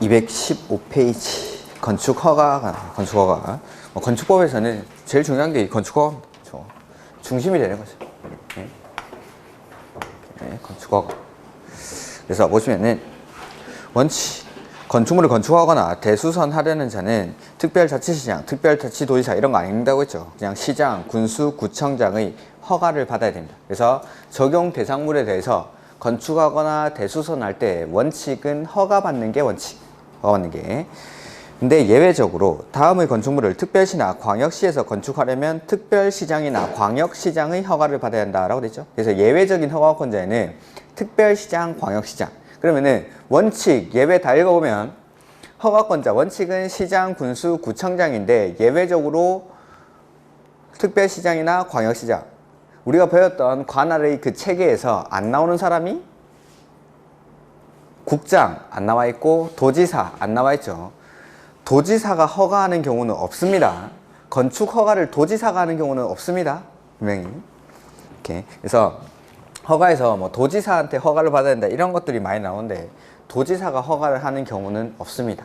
215페이지 건축허가가 나와요. 건축허가. 건축법에서는 제일 중요한 게 이 건축허가입니다. 중심이 되는 거죠. 네. 네, 건축허가. 그래서 보시면은 원칙 건축물을 건축하거나 대수선하려는 자는 특별자치시장, 특별자치도지사 이런 거 안 읽는다고 했죠. 그냥 시장, 군수, 구청장의 허가를 받아야 됩니다. 그래서 적용 대상물에 대해서 건축하거나 대수선할 때 원칙은 허가받는 게 원칙. 허가받는 게. 근데 예외적으로 다음의 건축물을 특별시나 광역시에서 건축하려면 특별시장이나 광역시장의 허가를 받아야 한다라고 됐죠. 그래서 예외적인 허가권자에는 특별시장, 광역시장. 그러면은 원칙, 예외 다 읽어보면 허가권자 원칙은 시장, 군수, 구청장인데 예외적으로 특별시장이나 광역시장. 우리가 배웠던 관할의 그 체계에서 안 나오는 사람이 국장 안 나와 있고 도지사 안 나와 있죠. 도지사가 허가하는 경우는 없습니다. 건축 허가를 도지사가 하는 경우는 없습니다. 분명히. 이렇게. 그래서 허가에서 뭐 도지사한테 허가를 받아야 된다 이런 것들이 많이 나오는데 도지사가 허가를 하는 경우는 없습니다.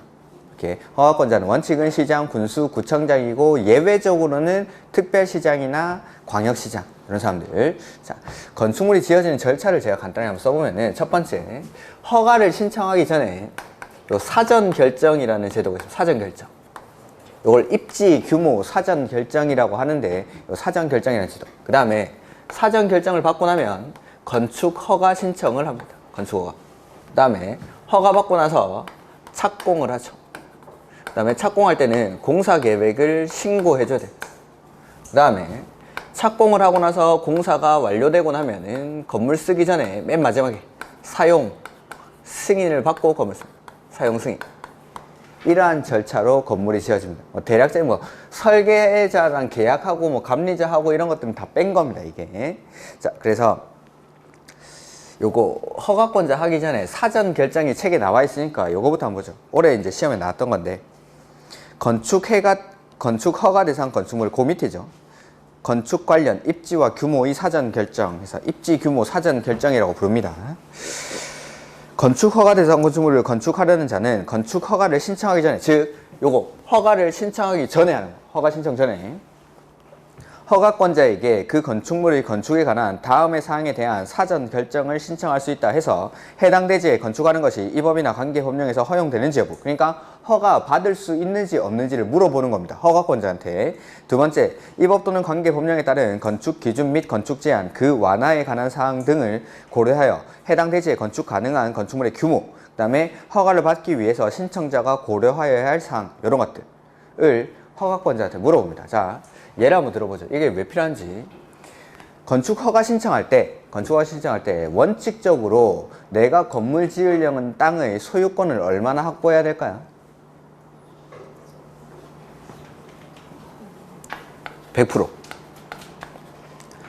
이렇게 허가권자는 원칙은 시장, 군수, 구청장이고 예외적으로는 특별시장이나 광역시장 이런 사람들. 자, 건축물이 지어지는 절차를 제가 간단히 한번 써보면은 첫 번째 허가를 신청하기 전에 요 사전 결정이라는 제도가 있어요. 사전 결정. 이걸 입지 규모 사전 결정이라고 하는데 요 사전 결정이라는 제도. 그 다음에 사전 결정을 받고 나면 건축 허가 신청을 합니다. 건축 허가. 그 다음에 허가 받고 나서 착공을 하죠. 그 다음에 착공할 때는 공사 계획을 신고해 줘야 돼요. 그 다음에 착공을 하고 나서 공사가 완료되고 나면은 건물 쓰기 전에 맨 마지막에 사용 승인을 받고 건물 씁니다. 사용 승인. 이러한 절차로 건물이 지어집니다. 대략적인 설계자랑 계약하고 감리자하고 이런 것들은 다 뺀 겁니다, 이게. 자, 그래서 요거 허가권자 하기 전에 사전 결정이 책에 나와 있으니까 요거부터 한번 보죠. 올해 이제 시험에 나왔던 건데 건축 허가 대상 건축물 그 밑이죠. 건축 관련 입지와 규모의 사전 결정 해서 입지 규모 사전 결정이라고 부릅니다. 건축 허가 대상 건축물을 건축하려는 자는 건축 허가를 신청하기 전에, 즉 요거 허가를 신청하기 전에 하는 거. 허가 신청 전에 허가권자에게 그 건축물의 건축에 관한 다음의 사항에 대한 사전 결정을 신청할 수 있다 해서 해당 대지에 건축하는 것이 이 법이나 관계 법령에서 허용되는지 여부. 그러니까 허가 받을 수 있는지 없는지를 물어보는 겁니다. 허가권자한테. 두 번째, 이 법 또는 관계 법령에 따른 건축 기준 및 건축 제한, 그 완화에 관한 사항 등을 고려하여 해당 대지에 건축 가능한 건축물의 규모, 그 다음에 허가를 받기 위해서 신청자가 고려하여야 할 사항, 이런 것들을 허가권자한테 물어봅니다. 자, 예를 한번 들어보죠. 이게 왜 필요한지. 건축 허가 신청할 때 원칙적으로 내가 건물 지으려는 땅의 소유권을 얼마나 확보해야 될까요? 100%.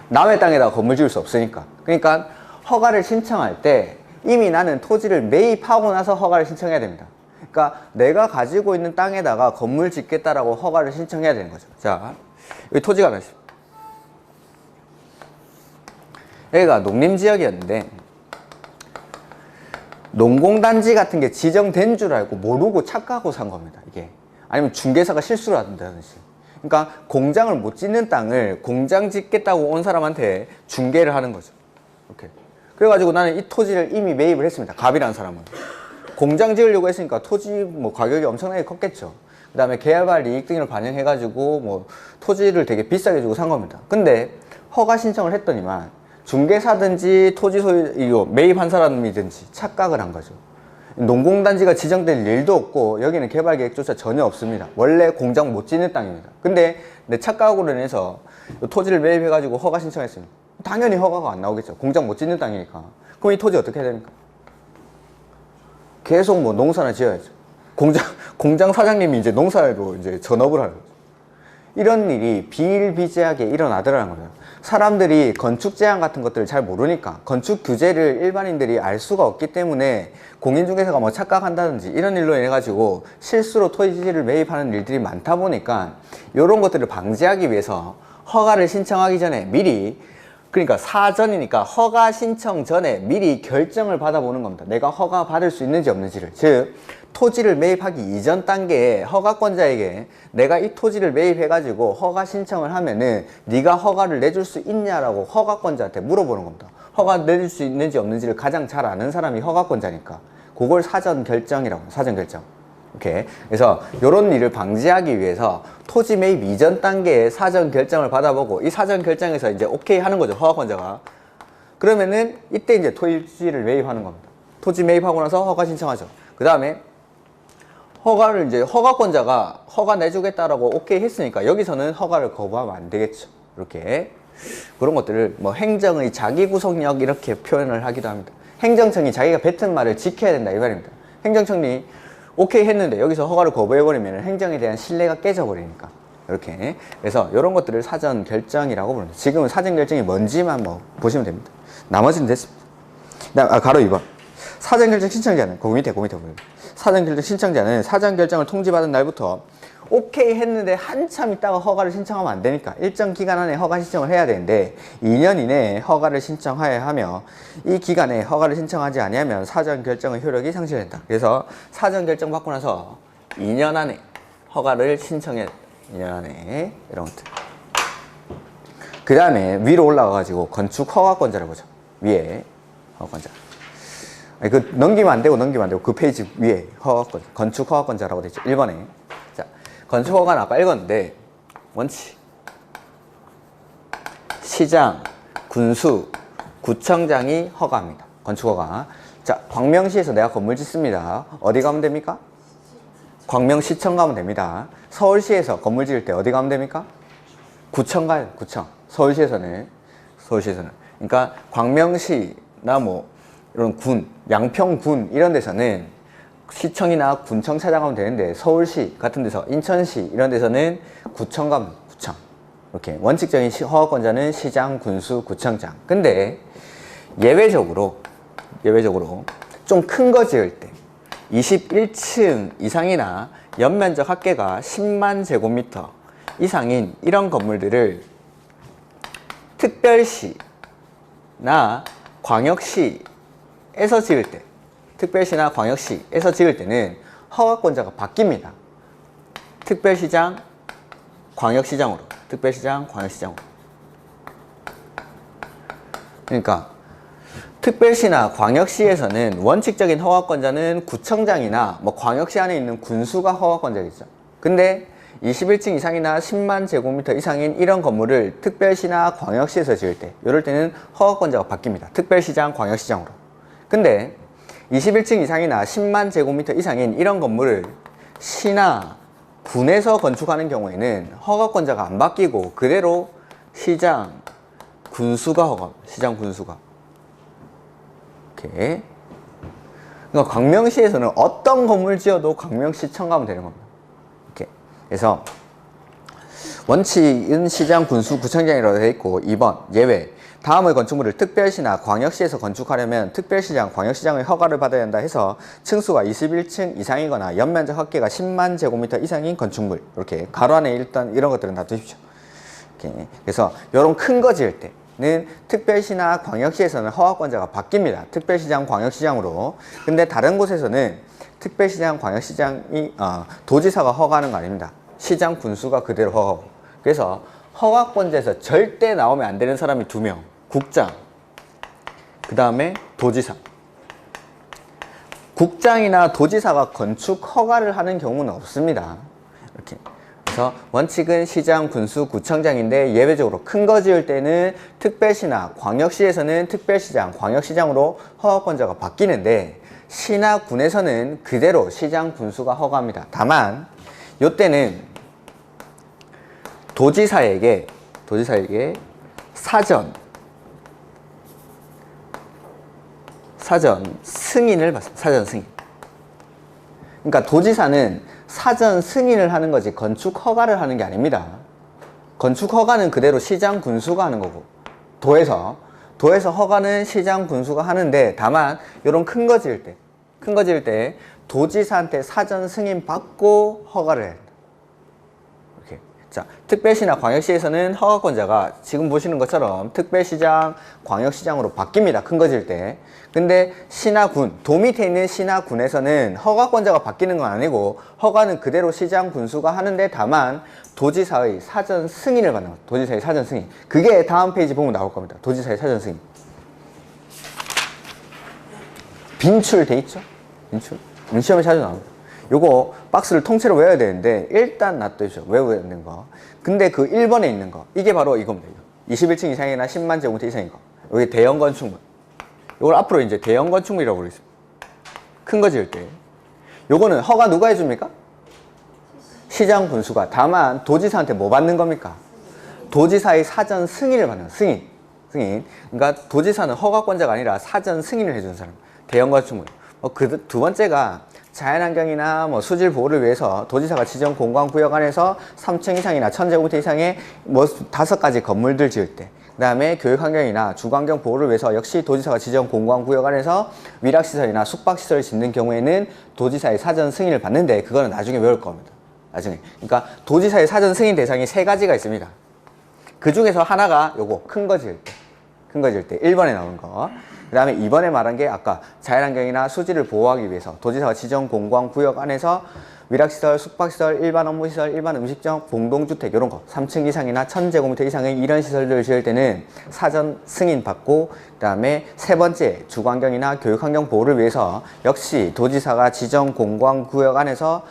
남의 땅에다가 건물 지을 수 없으니까. 그러니까 허가를 신청할 때 이미 나는 토지를 매입하고 나서 허가를 신청해야 됩니다. 그러니까 내가 가지고 있는 땅에다가 건물 짓겠다라고 허가를 신청해야 되는 거죠. 자, 여기 토지가 몇십. 여기가 농림지역이었는데 농공단지 같은 게 지정된 줄 알고 모르고 착각하고 산 겁니다. 이게. 아니면 중개사가 실수를 한다든지. 그러니까 공장을 못 짓는 땅을 공장 짓겠다고 온 사람한테 중개를 하는 거죠. 이렇게. 그래가지고 나는 이 토지를 이미 매입을 했습니다. 갑이라는 사람은. 공장 지으려고 했으니까 토지 가격이 엄청나게 컸겠죠. 그 다음에 개발 이익 등을 반영해가지고 토지를 되게 비싸게 주고 산 겁니다. 근데 허가 신청을 했더니만 중개사든지 토지 소유 매입한 사람이든지 착각을 한 거죠. 농공단지가 지정될 일도 없고 여기는 개발 계획조차 전혀 없습니다. 원래 공장 못 짓는 땅입니다. 근데 내 착각으로 인해서 토지를 매입해가지고 허가 신청했습니다. 당연히 허가가 안 나오겠죠. 공장 못 짓는 땅이니까. 그럼 이 토지 어떻게 해야 됩니까? 계속 농사나 지어야죠. 공장 사장님이 이제 농사로 이제 전업을 하는 거죠. 이런 일이 비일비재하게 일어나더라는 거예요. 사람들이 건축 제한 같은 것들을 잘 모르니까 건축 규제를 일반인들이 알 수가 없기 때문에 공인중개사가 착각한다든지 이런 일로 인해 가지고 실수로 토지를 매입하는 일들이 많다 보니까 이런 것들을 방지하기 위해서 허가를 신청하기 전에 미리 그러니까 사전이니까 허가 신청 전에 미리 결정을 받아보는 겁니다. 내가 허가 받을 수 있는지 없는지를. 즉 토지를 매입하기 이전 단계에 허가권자에게 내가 이 토지를 매입해가지고 허가 신청을 하면은 네가 허가를 내줄 수 있냐라고 허가권자한테 물어보는 겁니다. 허가 내줄 수 있는지 없는지를 가장 잘 아는 사람이 허가권자니까 그걸 사전 결정이라고 해요. 사전 결정. 오케이. 그래서 이런 일을 방지하기 위해서 토지 매입 이전 단계에 사전 결정을 받아보고 이 사전 결정에서 이제 오케이 하는 거죠. 허가권자가. 그러면은 이때 이제 토지를 매입하는 겁니다. 토지 매입하고 나서 허가 신청하죠. 그 다음에 허가를 이제 허가권자가 허가 내주겠다라고 오케이 했으니까 여기서는 허가를 거부하면 안 되겠죠. 이렇게 그런 것들을 뭐 행정의 자기 구속력 이렇게 표현을 하기도 합니다. 행정청이 자기가 뱉은 말을 지켜야 된다 이 말입니다. 행정청이 오케이 했는데 여기서 허가를 거부해버리면 행정에 대한 신뢰가 깨져버리니까 이렇게. 그래서 이런 것들을 사전 결정이라고 부릅니다. 지금은 사전 결정이 뭔지만 뭐 보시면 됩니다. 나머지는 됐습니다. 가로 2번. 사전 결정 신청자는 그 밑에 보면 사전 결정 신청자는 사전 결정을 통지받은 날부터 오케이 했는데 한참 있다가 허가를 신청하면 안 되니까 일정 기간 안에 허가 신청을 해야 되는데 2년 이내에 허가를 신청하여야 하며 이 기간에 허가를 신청하지 아니하면 사전 결정의 효력이 상실된다. 그래서 사전 결정 받고 나서 2년 안에 허가를 신청해. 2년 안에 이런 것들. 그 다음에 위로 올라가 가지고 건축 허가권자를 보죠. 위에 허가권자. 아니, 그 넘기면 안 되고 그 페이지 위에 허가권 건축 허가권자라고 되어 있죠. 1번에. 자, 건축 허가는 아까 읽었는데 원칙 시장, 군수, 구청장이 허가합니다. 건축 허가. 자, 광명시에서 내가 건물 짓습니다. 어디 가면 됩니까? 광명시청 가면 됩니다. 서울시에서 건물 지을 때 어디 가면 됩니까? 구청 가요. 구청. 서울시에서는 그러니까 광명시나 뭐 이런 군, 양평군 이런 데서는 시청이나 군청 찾아가면 되는데 서울시 같은 데서 인천시 이런 데서는 구청 가면 구청. 이렇게 원칙적인 허가권자는 시장, 군수, 구청장. 근데 예외적으로 좀 큰 거 지을 때 21층 이상이나 연면적 합계가 10만 제곱미터 이상인 이런 건물들을 특별시나 광역시에서 지을 때, 특별시나 광역시에서 지을 때는 허가권자가 바뀝니다. 특별시장, 광역시장으로. 특별시장, 광역시장으로. 그러니까 특별시나 광역시에서는 원칙적인 허가권자는 구청장이나 뭐 광역시 안에 있는 군수가 허가권자겠죠. 근데 21층 이상이나 10만 제곱미터 이상인 이런 건물을 특별시나 광역시에서 지을 때 이럴 때는 허가권자가 바뀝니다. 특별시장, 광역시장으로. 근데 21층 이상이나 10만 제곱미터 이상인 이런 건물을 시나 군에서 건축하는 경우에는 허가권자가 안 바뀌고 그대로 시장, 군수가 허가합니다. 시장, 군수가. 이렇게. 그러니까 광명시에서는 어떤 건물 지어도 광명시청 가면 되는 겁니다. 이렇게. 그래서 원칙은 시장, 군수, 구청장이라고 되어 있고 2번 예외. 다음의 건축물을 특별시나 광역시에서 건축하려면 특별시장, 광역시장의 허가를 받아야 한다 해서 층수가 21층 이상이거나 연면적 합계가 10만 제곱미터 이상인 건축물. 이렇게 가로 안에 일단 이런 것들은 다 두십시오. 이렇게. 그래서 이런 큰 거 지을 때는 특별시나 광역시에서는 허가권자가 바뀝니다. 특별시장, 광역시장으로. 근데 다른 곳에서는 특별시장, 광역시장이 도지사가 허가하는 거 아닙니다. 시장, 군수가 그대로 허가하고. 그래서 허가권자에서 절대 나오면 안 되는 사람이 2명. 국장, 그 다음에 도지사. 국장이나 도지사가 건축 허가를 하는 경우는 없습니다. 이렇게. 그래서 원칙은 시장, 군수, 구청장인데 예외적으로 큰 거 지을 때는 특별시나 광역시에서는 특별시장, 광역시장으로 허가권자가 바뀌는데 시나 군에서는 그대로 시장, 군수가 허가합니다. 다만 이때는 도지사에게 사전 승인을 받습니다. 사전 승인. 그러니까 도지사는 사전 승인을 하는 거지 건축 허가를 하는 게 아닙니다. 건축 허가는 그대로 시장, 군수가 하는 거고 도에서 허가는 시장, 군수가 하는데 다만 이런 큰 거 지을 때 도지사한테 사전 승인 받고 허가를 해야 된다. 이렇게. 자, 특별시나 광역시에서는 허가권자가 지금 보시는 것처럼 특별시장, 광역시장으로 바뀝니다. 큰 거 지을 때. 근데 시나 군, 도 밑에 있는 시나 군에서는 허가권자가 바뀌는 건 아니고 허가는 그대로 시장, 군수가 하는데 다만 도지사의 사전 승인을 받는 거예요. 도지사의 사전 승인. 그게 다음 페이지 보면 나올 겁니다. 도지사의 사전 승인. 빈출돼 있죠? 빈출. 시험에 자주 나옵니다. 요거 박스를 통째로 외워야 되는데 일단 놔두죠. 외워야 되는 거. 근데 그 1번에 있는 거 이게 바로 이겁니다. 21층 이상이나 10만 제곱미터 이상인 거. 여기 대형 건축물. 요걸 앞으로 이제 대형 건축물이라고 부르겠습니다. 큰 거 지을 때. 요거는 허가 누가 해줍니까? 시장 군수가. 다만 도지사한테 뭐 받는 겁니까? 도지사의 사전 승인을 받는 거예요. 승인. 그러니까 도지사는 허가권자가 아니라 사전 승인을 해주는 사람. 대형 건축물. 그 두 번째가 자연환경이나 수질 보호를 위해서 도지사가 지정 공간구역 안에서 3층 이상이나 1000제곱미터 이상의 5가지 건물들 지을 때, 그 다음에 교육환경이나 주거환경 보호를 위해서 역시 도지사가 지정 공간구역 안에서 위락시설이나 숙박시설을 짓는 경우에는 도지사의 사전 승인을 받는데 그거는 나중에 외울 겁니다. 나중에. 그러니까 도지사의 사전 승인 대상이 3가지가 있습니다. 그 중에서 하나가 요거 큰 거 지을 때. 1번에 나온 거. 그 다음에 2번에 말한 게 아까 자연환경이나 수질을 보호하기 위해서 도지사가 지정 공간구역 안에서 위락시설, 숙박시설, 일반 업무시설, 일반 음식점, 공동주택 이런 거 3층 이상이나 1000제곱미터 이상의 이런 시설들을 지을 때는 사전 승인 받고, 그 다음에 세 번째 주거환경이나 교육환경 보호를 위해서 역시 도지사가 지정 공간구역 안에서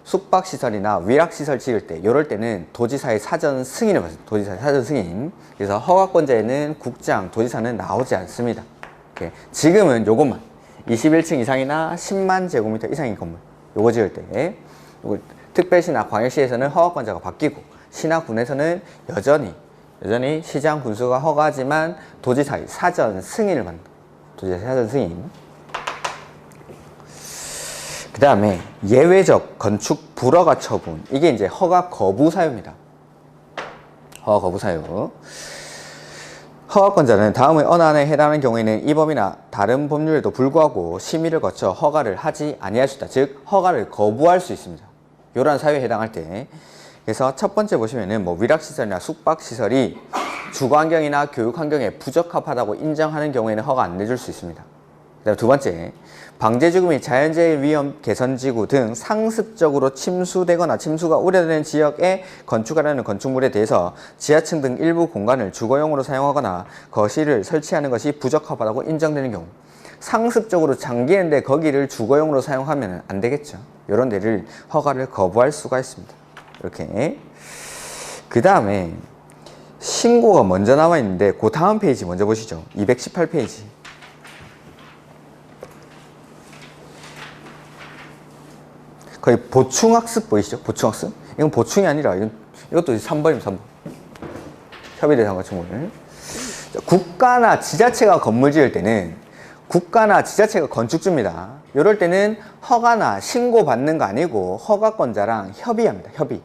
숙박시설이나 위락시설 지을 때, 이럴 때는 도지사의 사전 승인을 받습니다. 도지사의 사전 승인. 그래서 허가권자에는 국장, 도지사는 나오지 않습니다. 이렇게. 지금은 요것만 21층 이상이나 10만 제곱미터 이상인 건물 요거 지을 때, 요거 특별시나 광역시에서는 허가권자가 바뀌고 시나 군에서는 여전히 시장 군수가 허가하지만 도지사의 사전 승인을 받는다. 도지사의 사전 승인. 그 다음에 예외적 건축 불허가 처분. 이게 이제 허가 거부 사유입니다. 허가 거부 사유. 허가권자는 다음의 어느 하나에 해당하는 경우에는 이 법이나 다른 법률에도 불구하고 심의를 거쳐 허가를 하지 아니할 수 있다. 즉 허가를 거부할 수 있습니다. 이러한 사유에 해당할 때. 그래서 첫 번째 보시면은 위락시설이나 숙박시설이 주거환경이나 교육환경에 부적합하다고 인정하는 경우에는 허가 안 내줄 수 있습니다. 그다음 두 번째, 방제지구 및 자연재해 위험 개선지구 등 상습적으로 침수되거나 침수가 우려되는 지역에 건축하려는 건축물에 대해서 지하층 등 일부 공간을 주거용으로 사용하거나 거실을 설치하는 것이 부적합하다고 인정되는 경우, 상습적으로 잠기는데 거기를 주거용으로 사용하면 안 되겠죠. 이런 데를 허가를 거부할 수가 있습니다. 이렇게. 그 다음에 신고가 먼저 나와 있는데 그 다음 페이지 먼저 보시죠. 218페이지. 거의 보충학습 보이시죠? 보충학습? 이건 보충이 아니라 이것도 3번이면 3번. 협의대상 건축물. 국가나 지자체가 건물 지을 때는 국가나 지자체가 건축주입니다. 이럴 때는 허가나 신고받는 거 아니고 허가권자랑 협의합니다. 협의.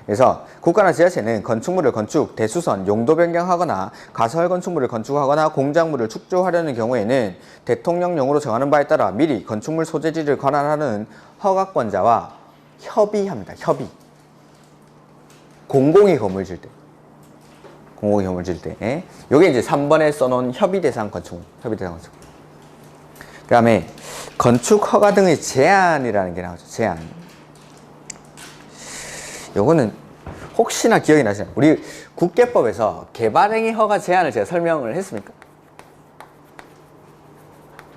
그래서 국가나 지자체는 건축물을 건축, 대수선, 용도 변경하거나 가설 건축물을 건축하거나 공작물을 축조하려는 경우에는 대통령령으로 정하는 바에 따라 미리 건축물 소재지를 관할하는 허가권자와 협의합니다. 협의. 공공이 건물 지을 때. 요게 이제 3번에 써놓은 협의대상 건축물. 그 다음에 건축 허가 등의 제한이라는 게 나오죠. 제한. 요거는 혹시나 기억이 나시나요? 우리 국계법에서 개발행위 허가 제한을 제가 설명을 했습니까?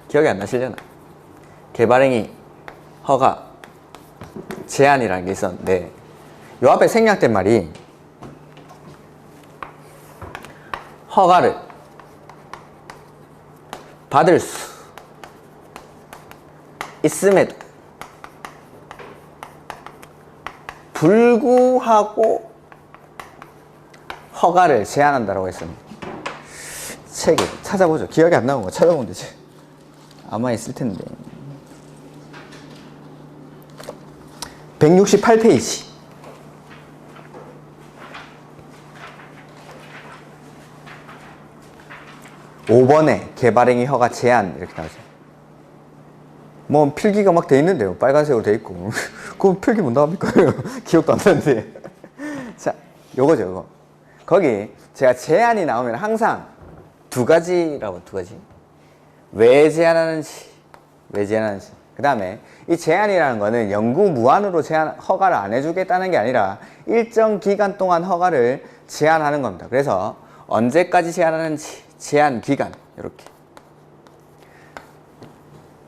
기억이 안 나시려나? 개발행위 허가 제한이라는 게 있었는데 요 앞에 생략된 말이 허가를 받을 수 있음에도 불구하고 허가를 제한한다라고 했습니다. 책에 찾아보죠. 기억이 안 나는 거 찾아보면 되지. 아마 있을 텐데. 168페이지. 5번에 개발행위 허가 제한 이렇게 나오죠. 필기가 막 돼 있는데요. 빨간색으로 돼 있고. 그럼 필기 못 나갑니까? 기억도 안 나는데. 요거죠, 요거. 거기 제가 제한이 나오면 항상 두 가지라고, 두 가지. 왜 제한하는지, 왜 제한하는지. 그 다음에 이 제한이라는 거는 영구 무한으로 허가를 안 해주겠다는 게 아니라 일정 기간 동안 허가를 제한하는 겁니다. 그래서 언제까지 제한하는지, 제한 기간, 이렇게.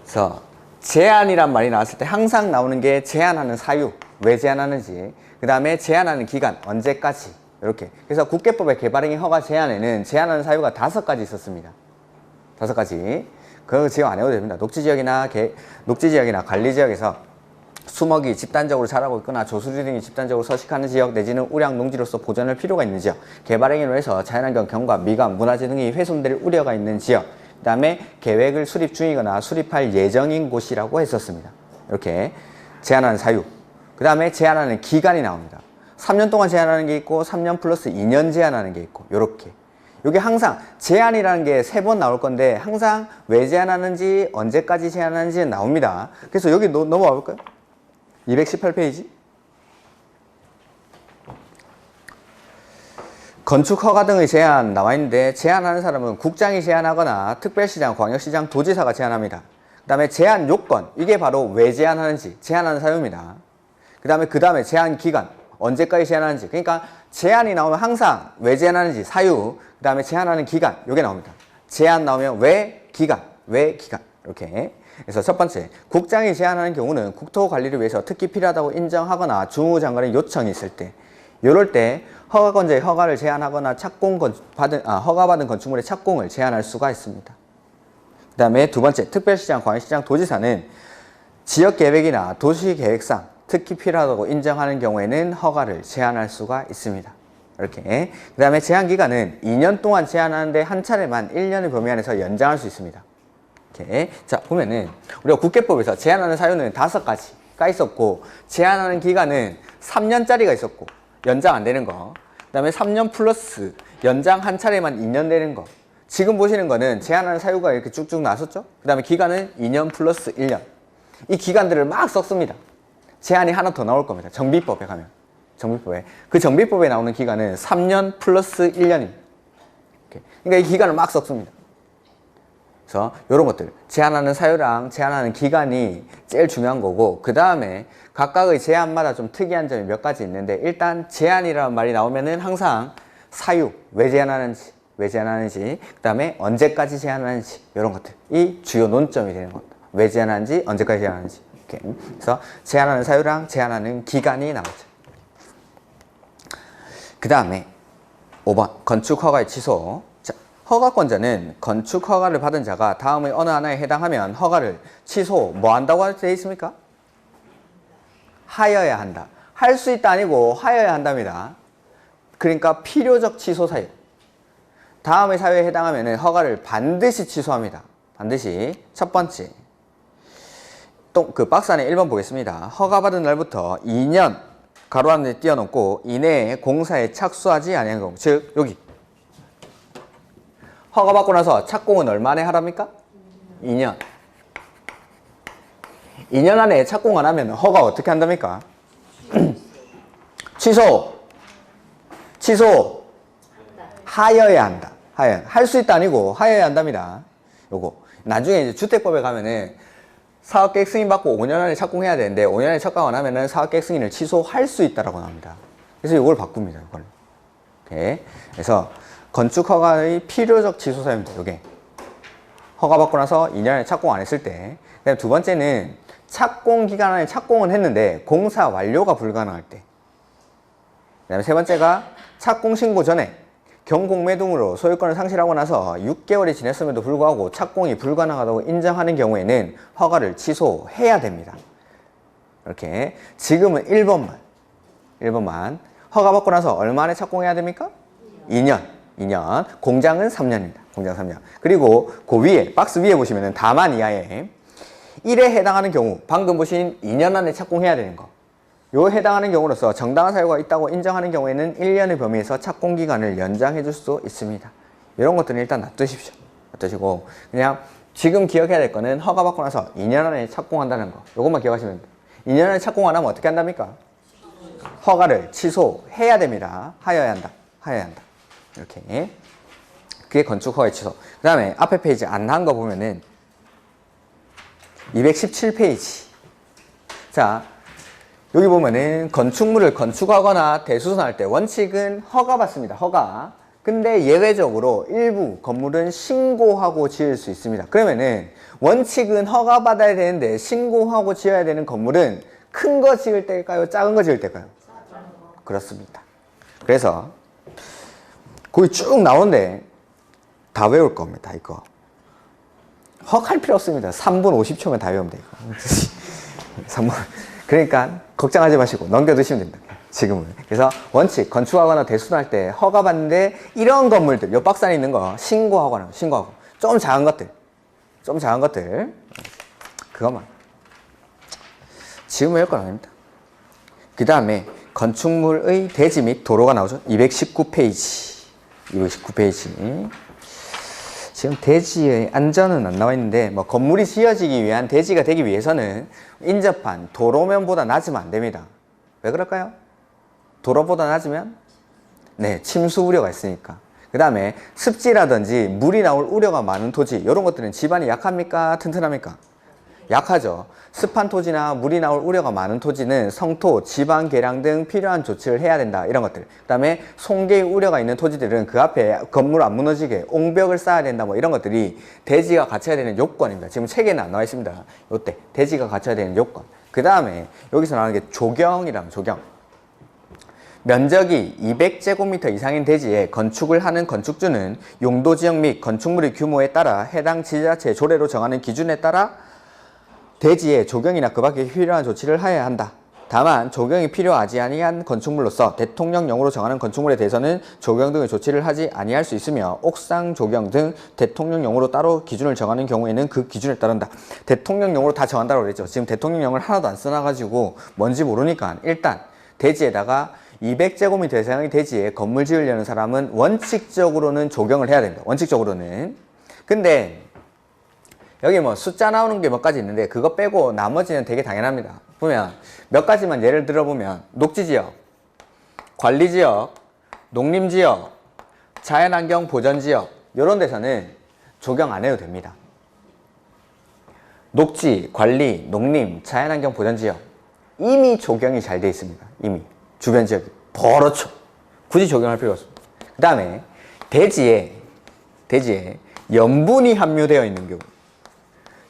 그래서 제한이란 말이 나왔을 때 항상 나오는 게 제한하는 사유, 왜 제한하는지, 그 다음에 제한하는 기간, 언제까지, 이렇게. 그래서 국계법의 개발행위 허가 제한에는 제한하는 사유가 5가지 있었습니다. 5가지. 그거 지금 안 해도 됩니다. 녹지지역이나 관리지역에서 수목이 집단적으로 자라고 있거나 조수지 등이 집단적으로 서식하는 지역 내지는 우량 농지로서 보존할 필요가 있는 지역, 개발행위로 해서 자연환경 경과, 미관, 문화재 등이 훼손될 우려가 있는 지역, 그 다음에 계획을 수립 중이거나 수립할 예정인 곳이라고 했었습니다. 이렇게 제한하는 사유. 그 다음에 제한하는 기간이 나옵니다. 3년 동안 제한하는 게 있고 3년 플러스 2년 제한하는 게 있고 이렇게. 이게 항상 제한이라는 게 3번 나올 건데 항상 왜 제한하는지 언제까지 제한하는지 나옵니다. 그래서 여기 넘어가 볼까요? 218페이지. 건축허가 등의 제한 나와 있는데 제한하는 사람은 국장이 제한하거나 특별시장, 광역시장, 도지사가 제한합니다. 그 다음에 제한 요건, 이게 바로 왜 제한하는지, 제한하는 사유입니다. 그 다음에 제한 기간, 언제까지 제한하는지. 그러니까 제한이 나오면 항상 왜 제한하는지, 사유, 그 다음에 제한하는 기간, 요게 나옵니다. 제한 나오면 왜 기간, 이렇게. 그래서 첫 번째, 국장이 제한하는 경우는 국토관리를 위해서 특히 필요하다고 인정하거나 주무장관의 요청이 있을 때, 요럴 때 허가권자의 허가를 제한하거나 허가받은 건축물의 착공을 제한할 수가 있습니다. 그 다음에 두 번째, 특별시장, 광역시장, 도지사는 지역계획이나 도시계획상 특히 필요하다고 인정하는 경우에는 허가를 제한할 수가 있습니다. 이렇게. 그 다음에 제한기간은 2년 동안 제한하는데 한 차례만 1년의 범위 안에서 연장할 수 있습니다. 이렇게. 자, 보면은 우리가 국계법에서 제한하는 사유는 5가지가 있었고, 제한하는 기간은 3년짜리가 있었고, 연장 안 되는 거. 그 다음에 3년 플러스 연장 한 차례만 2년 되는 거. 지금 보시는 거는 제한하는 사유가 이렇게 쭉쭉 나섰죠? 그 다음에 기간은 2년 플러스 1년. 이 기간들을 막 썼습니다. 제한이 하나 더 나올 겁니다. 정비법에 가면. 정비법에. 그 정비법에 나오는 기간은 3년 플러스 1년입니다. 그러니까 이 기간을 막 썼습니다. 그래서 이런 것들. 제한하는 사유랑 제한하는 기간이 제일 중요한 거고, 그 다음에 각각의 제한마다 좀 특이한 점이 몇 가지 있는데, 일단 제한이라는 말이 나오면은 항상 사유, 왜 제한하는지, 그 다음에 언제까지 제한하는지, 이런 것들이 주요 논점이 되는 겁니다. 왜 제한하는지, 언제까지 제한하는지. 이렇게. 그래서 제한하는 사유랑 제한하는 기간이 나오죠. 그 다음에 5번 건축허가의 취소. 자, 허가권자는 건축허가를 받은 자가 다음의 어느 하나에 해당하면 허가를 취소 뭐 한다고 되어 있습니까? 하여야 한다. 할 수 있다 아니고 하여야 한답니다. 그러니까 필요적 취소 사유. 다음의 사유에 해당하면 허가를 반드시 취소합니다. 반드시. 첫 번째, 또 그 박스 안에 1번 보겠습니다. 허가받은 날부터 2년 가로 안에 띄워놓고 이내에 공사에 착수하지 아니한 경우, 즉 여기 허가받고 나서 착공은 얼마 안에 하랍니까? 2년. 2년 안에 착공 안 하면 허가 어떻게 한답니까? 취소. 하여야 한다. 할 수 있다 아니고 하여야 한답니다. 요거. 나중에 이제 주택법에 가면은 사업계획 승인 받고 5년 안에 착공해야 되는데 5년 안에 착공 안 하면은 사업계획 승인을 취소할 수 있다라고 나옵니다. 그래서 이걸 바꿉니다. 이걸. 오케이. 그래서 건축허가의 필요적 취소 사유입니다. 요게. 허가 받고 나서 2년 안에 착공 안 했을 때. 그다음 두 번째는 착공 기간 안에 착공은 했는데 공사 완료가 불가능할 때. 그다음에 세 번째가 착공 신고 전에 경공매 등으로 소유권을 상실하고 나서 6개월이 지났음에도 불구하고 착공이 불가능하다고 인정하는 경우에는 허가를 취소해야 됩니다. 이렇게. 지금은 1번만. 허가 받고 나서 얼마 안에 착공해야 됩니까? 2년. 공장은 3년입니다. 공장 3년. 그리고 그 위에, 박스 위에 보시면은 다만 이하에 1에 해당하는 경우, 방금 보신 2년 안에 착공해야 되는 거. 요 해당하는 경우로서 정당한 사유가 있다고 인정하는 경우에는 1년의 범위에서 착공 기간을 연장해 줄 수 있습니다. 이런 것들은 일단 놔두십시오. 놔두시고 그냥 지금 기억해야 될 거는 허가 받고 나서 2년 안에 착공한다는 거. 요것만 기억하시면 됩니다. 2년 안에 착공 안 하면 어떻게 한답니까? 허가를 취소해야 됩니다. 하여야 한다. 하여야 한다. 이렇게. 그게 건축 허가의 취소. 그 다음에 앞에 페이지 안 나온 거 보면은 217페이지. 자, 여기 보면은 건축물을 건축하거나 대수선할 때 원칙은 허가 받습니다. 허가. 근데 예외적으로 일부 건물은 신고하고 지을 수 있습니다. 그러면은 원칙은 허가 받아야 되는데 신고하고 지어야 되는 건물은 큰 거 지을 때일까요? 작은 거 지을 때일까요? 그렇습니다. 그래서 거기 쭉 나오는데 다 외울 겁니다. 이거 허가할 필요 없습니다. 3분 50초면 다 외우면 돼요. 3분. 그러니까 걱정하지 마시고 넘겨두시면 됩니다. 지금은. 그래서 원칙 건축하거나 대수선할 때 허가 받는데 이런 건물들 요 박스 안에 있는 거 신고하거나 신고하고 좀 작은 것들 그것만 지금 외울 건 아닙니다. 그 다음에 건축물의 대지 및 도로가 나오죠. 219페이지 지금 대지의 안전은 안 나와 있는데 뭐 건물이 지어지기 위한 대지가 되기 위해서는 인접한 도로면보다 낮으면 안 됩니다. 왜 그럴까요? 도로보다 낮으면 네, 침수 우려가 있으니까. 그 다음에 습지라든지 물이 나올 우려가 많은 토지 이런 것들은 지반이 약합니까? 튼튼합니까? 약하죠. 습한 토지나 물이 나올 우려가 많은 토지는 성토, 지방 개량 등 필요한 조치를 해야 된다. 이런 것들. 그 다음에 송괴 우려가 있는 토지들은 그 앞에 건물 안 무너지게 옹벽을 쌓아야 된다. 뭐 이런 것들이 대지가 갖춰야 되는 요건입니다. 지금 책에는 안 나와 있습니다. 요때 대지가 갖춰야 되는 요건. 그 다음에 여기서 나오는 게 조경이라면 조경. 면적이 200제곱미터 이상인 대지에 건축을 하는 건축주는 용도지역 및 건축물의 규모에 따라 해당 지자체 조례로 정하는 기준에 따라 대지에 조경이나 그 밖에 필요한 조치를 하여야 한다. 다만 조경이 필요하지 아니한 건축물로서 대통령령으로 정하는 건축물에 대해서는 조경 등의 조치를 하지 아니할 수 있으며 옥상 조경 등 대통령령으로 따로 기준을 정하는 경우에는 그 기준에 따른다. 대통령령으로 다 정한다고 그랬죠. 지금 대통령령을 하나도 안 써놔가지고 뭔지 모르니까 일단 대지에다가 200제곱미터 이상의 대지에 건물 지으려는 사람은 원칙적으로는 조경을 해야 됩니다. 원칙적으로는. 근데 여기 뭐 숫자 나오는 게 몇 가지 있는데 그거 빼고 나머지는 되게 당연합니다. 보면 몇 가지만 예를 들어보면 녹지지역, 관리지역, 농림지역, 자연환경 보전지역 이런 데서는 조경 안 해도 됩니다. 녹지, 관리, 농림, 자연환경 보전지역 이미 조경이 잘 돼 있습니다. 이미 주변 지역이 버렇죠. 굳이 조경할 필요가 없습니다. 그 다음에 대지에 염분이 함유되어 있는 경우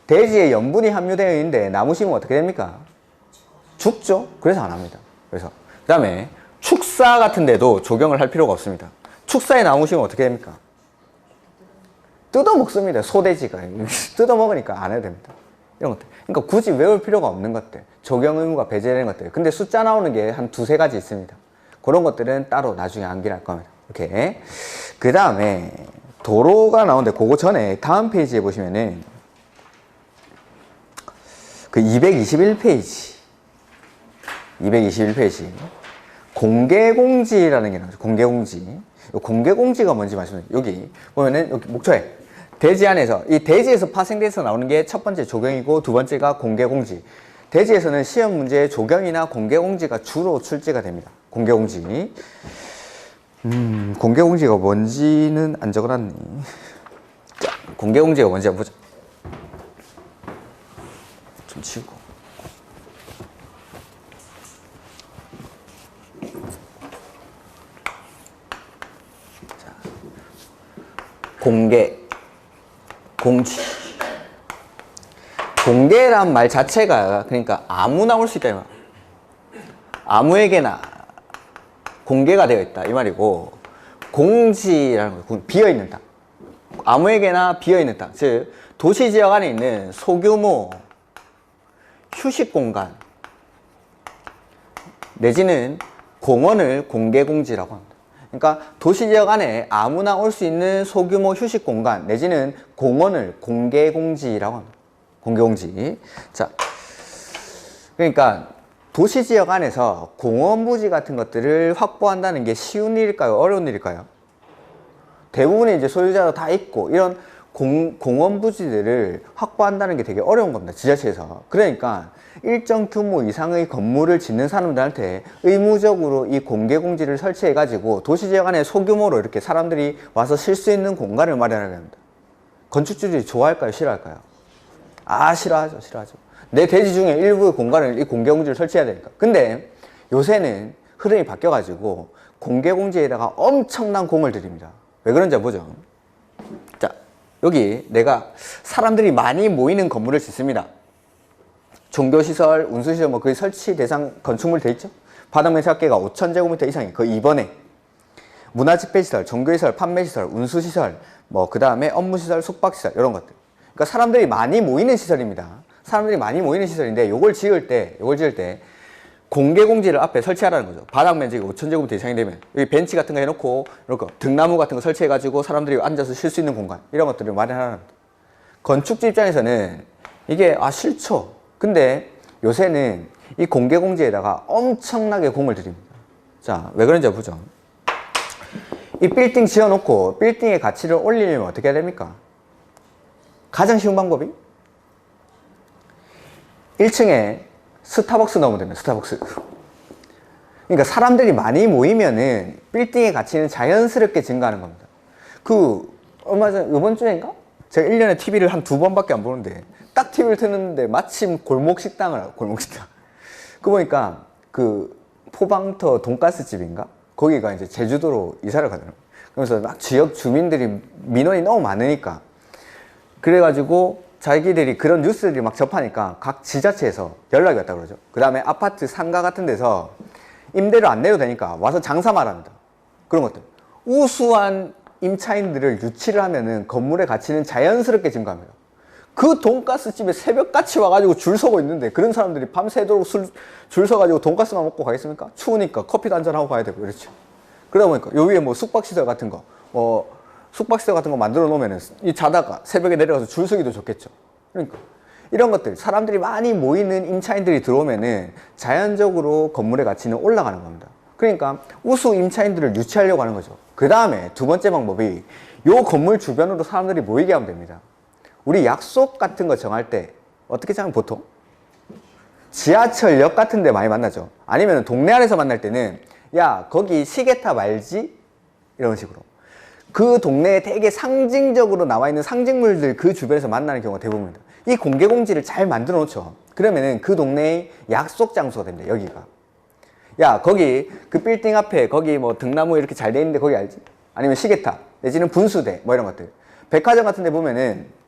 대지에 염분이 함유되어 있는데 나무 심으면 어떻게 됩니까? 죽죠. 그래서 안 합니다. 그래서 그 다음에 축사 같은 데도 조경을 할 필요가 없습니다. 축사에 나무 심으면 어떻게 됩니까? 뜯어 먹습니다. 소돼지가 뜯어 먹으니까 안 해도 됩니다. 이런 것들. 그러니까 굳이 외울 필요가 없는 것들. 조경 의무가 배제되는 것들. 근데 숫자 나오는 게 한 두세 가지 있습니다. 그런 것들은 따로 나중에 암기할 겁니다. 이렇게. 그 다음에 도로가 나오는데 그거 전에 다음 페이지에 보시면은 그 221페이지 공개공지라는 게 나오죠. 공개공지가 뭔지 말씀드려요. 여기 보면은 여기 목초에 대지 안에서 이 대지에서 파생돼서 나오는 게 첫 번째 조경이고 두 번째가 공개공지. 대지에서는 시험 문제에 조경이나 공개공지가 주로 출제가 됩니다. 공개공지. 공개공지가 뭔지는 안 적어놨니? 자, 공개공지가 뭔지 한번 보자. 좀 치우고. 자, 공지. 공개란 말 자체가 그러니까 아무나 올 수 있다 이 말. 아무에게나 공개가 되어 있다 이 말이고 공지라는 거 비어 있는 땅. 아무에게나 비어 있는 땅. 즉 도시 지역 안에 있는 소규모 휴식 공간 내지는 공원을 공개공지라고 합니다. 그러니까 도시지역 안에 아무나 올 수 있는 소규모 휴식 공간 내지는 공원을 공개공지라고 합니다. 공개공지. 자, 그러니까 도시지역 안에서 공원 부지 같은 것들을 확보한다는 게 쉬운 일일까요? 어려운 일일까요? 대부분의 이제 소유자가 다 있고 이런 공원 부지들을 확보한다는 게 되게 어려운 겁니다. 지자체에서. 그러니까 일정 규모 이상의 건물을 짓는 사람들한테 의무적으로 이 공개 공지를 설치해 가지고 도시지역 안에 소규모로 이렇게 사람들이 와서 쉴 수 있는 공간을 마련하게 합니다. 건축주들이 좋아할까요? 싫어할까요? 아, 싫어하죠. 싫어하죠. 내 대지 중에 일부의 공간을 이 공개 공지를 설치해야 되니까. 근데 요새는 흐름이 바뀌어 가지고 공개 공지에다가 엄청난 공을 들입니다. 왜 그런지 보죠. 자, 여기 내가 사람들이 많이 모이는 건물을 짓습니다. 종교시설, 운수시설 뭐 거의 설치 대상 건축물 돼 있죠. 바닥 면적계가 5,000제곱미터 이상이 거의 2번에 문화집회시설, 종교시설, 판매시설, 운수시설, 뭐 그 다음에 업무시설, 숙박시설 이런 것들. 그러니까 사람들이 많이 모이는 시설입니다. 사람들이 많이 모이는 시설인데 요걸 지을 때 공개 공지를 앞에 설치하라는 거죠. 바닥 면적이 5,000제곱미터 이상이 되면 여기 벤치 같은 거 해놓고 이렇게 등나무 같은 거 설치해가지고 사람들이 앉아서 쉴 수 있는 공간 이런 것들을 마련하라는 거죠. 건축주 입장에서는 이게 싫죠. 근데 요새는 이 공개 공지에다가 엄청나게 공을 들입니다. 자, 왜 그런지 보죠. 이 빌딩 지어놓고 빌딩의 가치를 올리려면 어떻게 해야 됩니까? 가장 쉬운 방법이 1층에 스타벅스 넣으면 됩니다. 스타벅스. 그러니까 사람들이 많이 모이면은 빌딩의 가치는 자연스럽게 증가하는 겁니다. 얼마 전, 이번 주인가? 제가 1년에 TV를 한 2번밖에 안 보는데, 딱 TV를 틀었는데 마침 골목식당을 하고, 골목식당. 보니까 포방터 돈가스 집인가? 거기가 이제 제주도로 이사를 가더라고요. 그래서 막 지역 주민들이 민원이 너무 많으니까. 그래가지고 자기들이 그런 뉴스들이 막 접하니까 각 지자체에서 연락이 왔다 그러죠. 그 다음에 아파트 상가 같은 데서 임대료 안 내도 되니까 와서 장사 말합니다. 그런 것들. 우수한 임차인들을 유치를 하면은 건물의 가치는 자연스럽게 증가합니다. 그 돈가스 집에 새벽같이 와가지고 줄 서고 있는데 그런 사람들이 밤새도록 줄 서가지고 돈가스만 먹고 가겠습니까? 추우니까 커피도 한잔하고 가야 되고 그렇죠. 그러다 보니까 요 위에 뭐 숙박시설 같은 거 숙박시설 같은 거 만들어 놓으면은 이 자다가 새벽에 내려가서 줄 서기도 좋겠죠. 그러니까 이런 것들 사람들이 많이 모이는 임차인들이 들어오면은 자연적으로 건물의 가치는 올라가는 겁니다. 그러니까 우수 임차인들을 유치하려고 하는 거죠. 그 다음에 두 번째 방법이 요 건물 주변으로 사람들이 모이게 하면 됩니다. 우리 약속 같은 거 정할 때 어떻게 정하면 보통? 지하철역 같은 데 많이 만나죠. 아니면 동네 안에서 만날 때는 야 거기 시계탑 알지? 이런 식으로 그 동네에 되게 상징적으로 나와 있는 상징물들 그 주변에서 만나는 경우가 대부분입니다. 이 공개 공지를 잘 만들어 놓죠. 그러면은 그 동네의 약속 장소가 됩니다. 여기가 야 거기 그 빌딩 앞에 거기 뭐 등나무 이렇게 잘 돼 있는데 거기 알지? 아니면 시계탑 내지는 분수대 뭐 이런 것들. 백화점 같은 데 보면은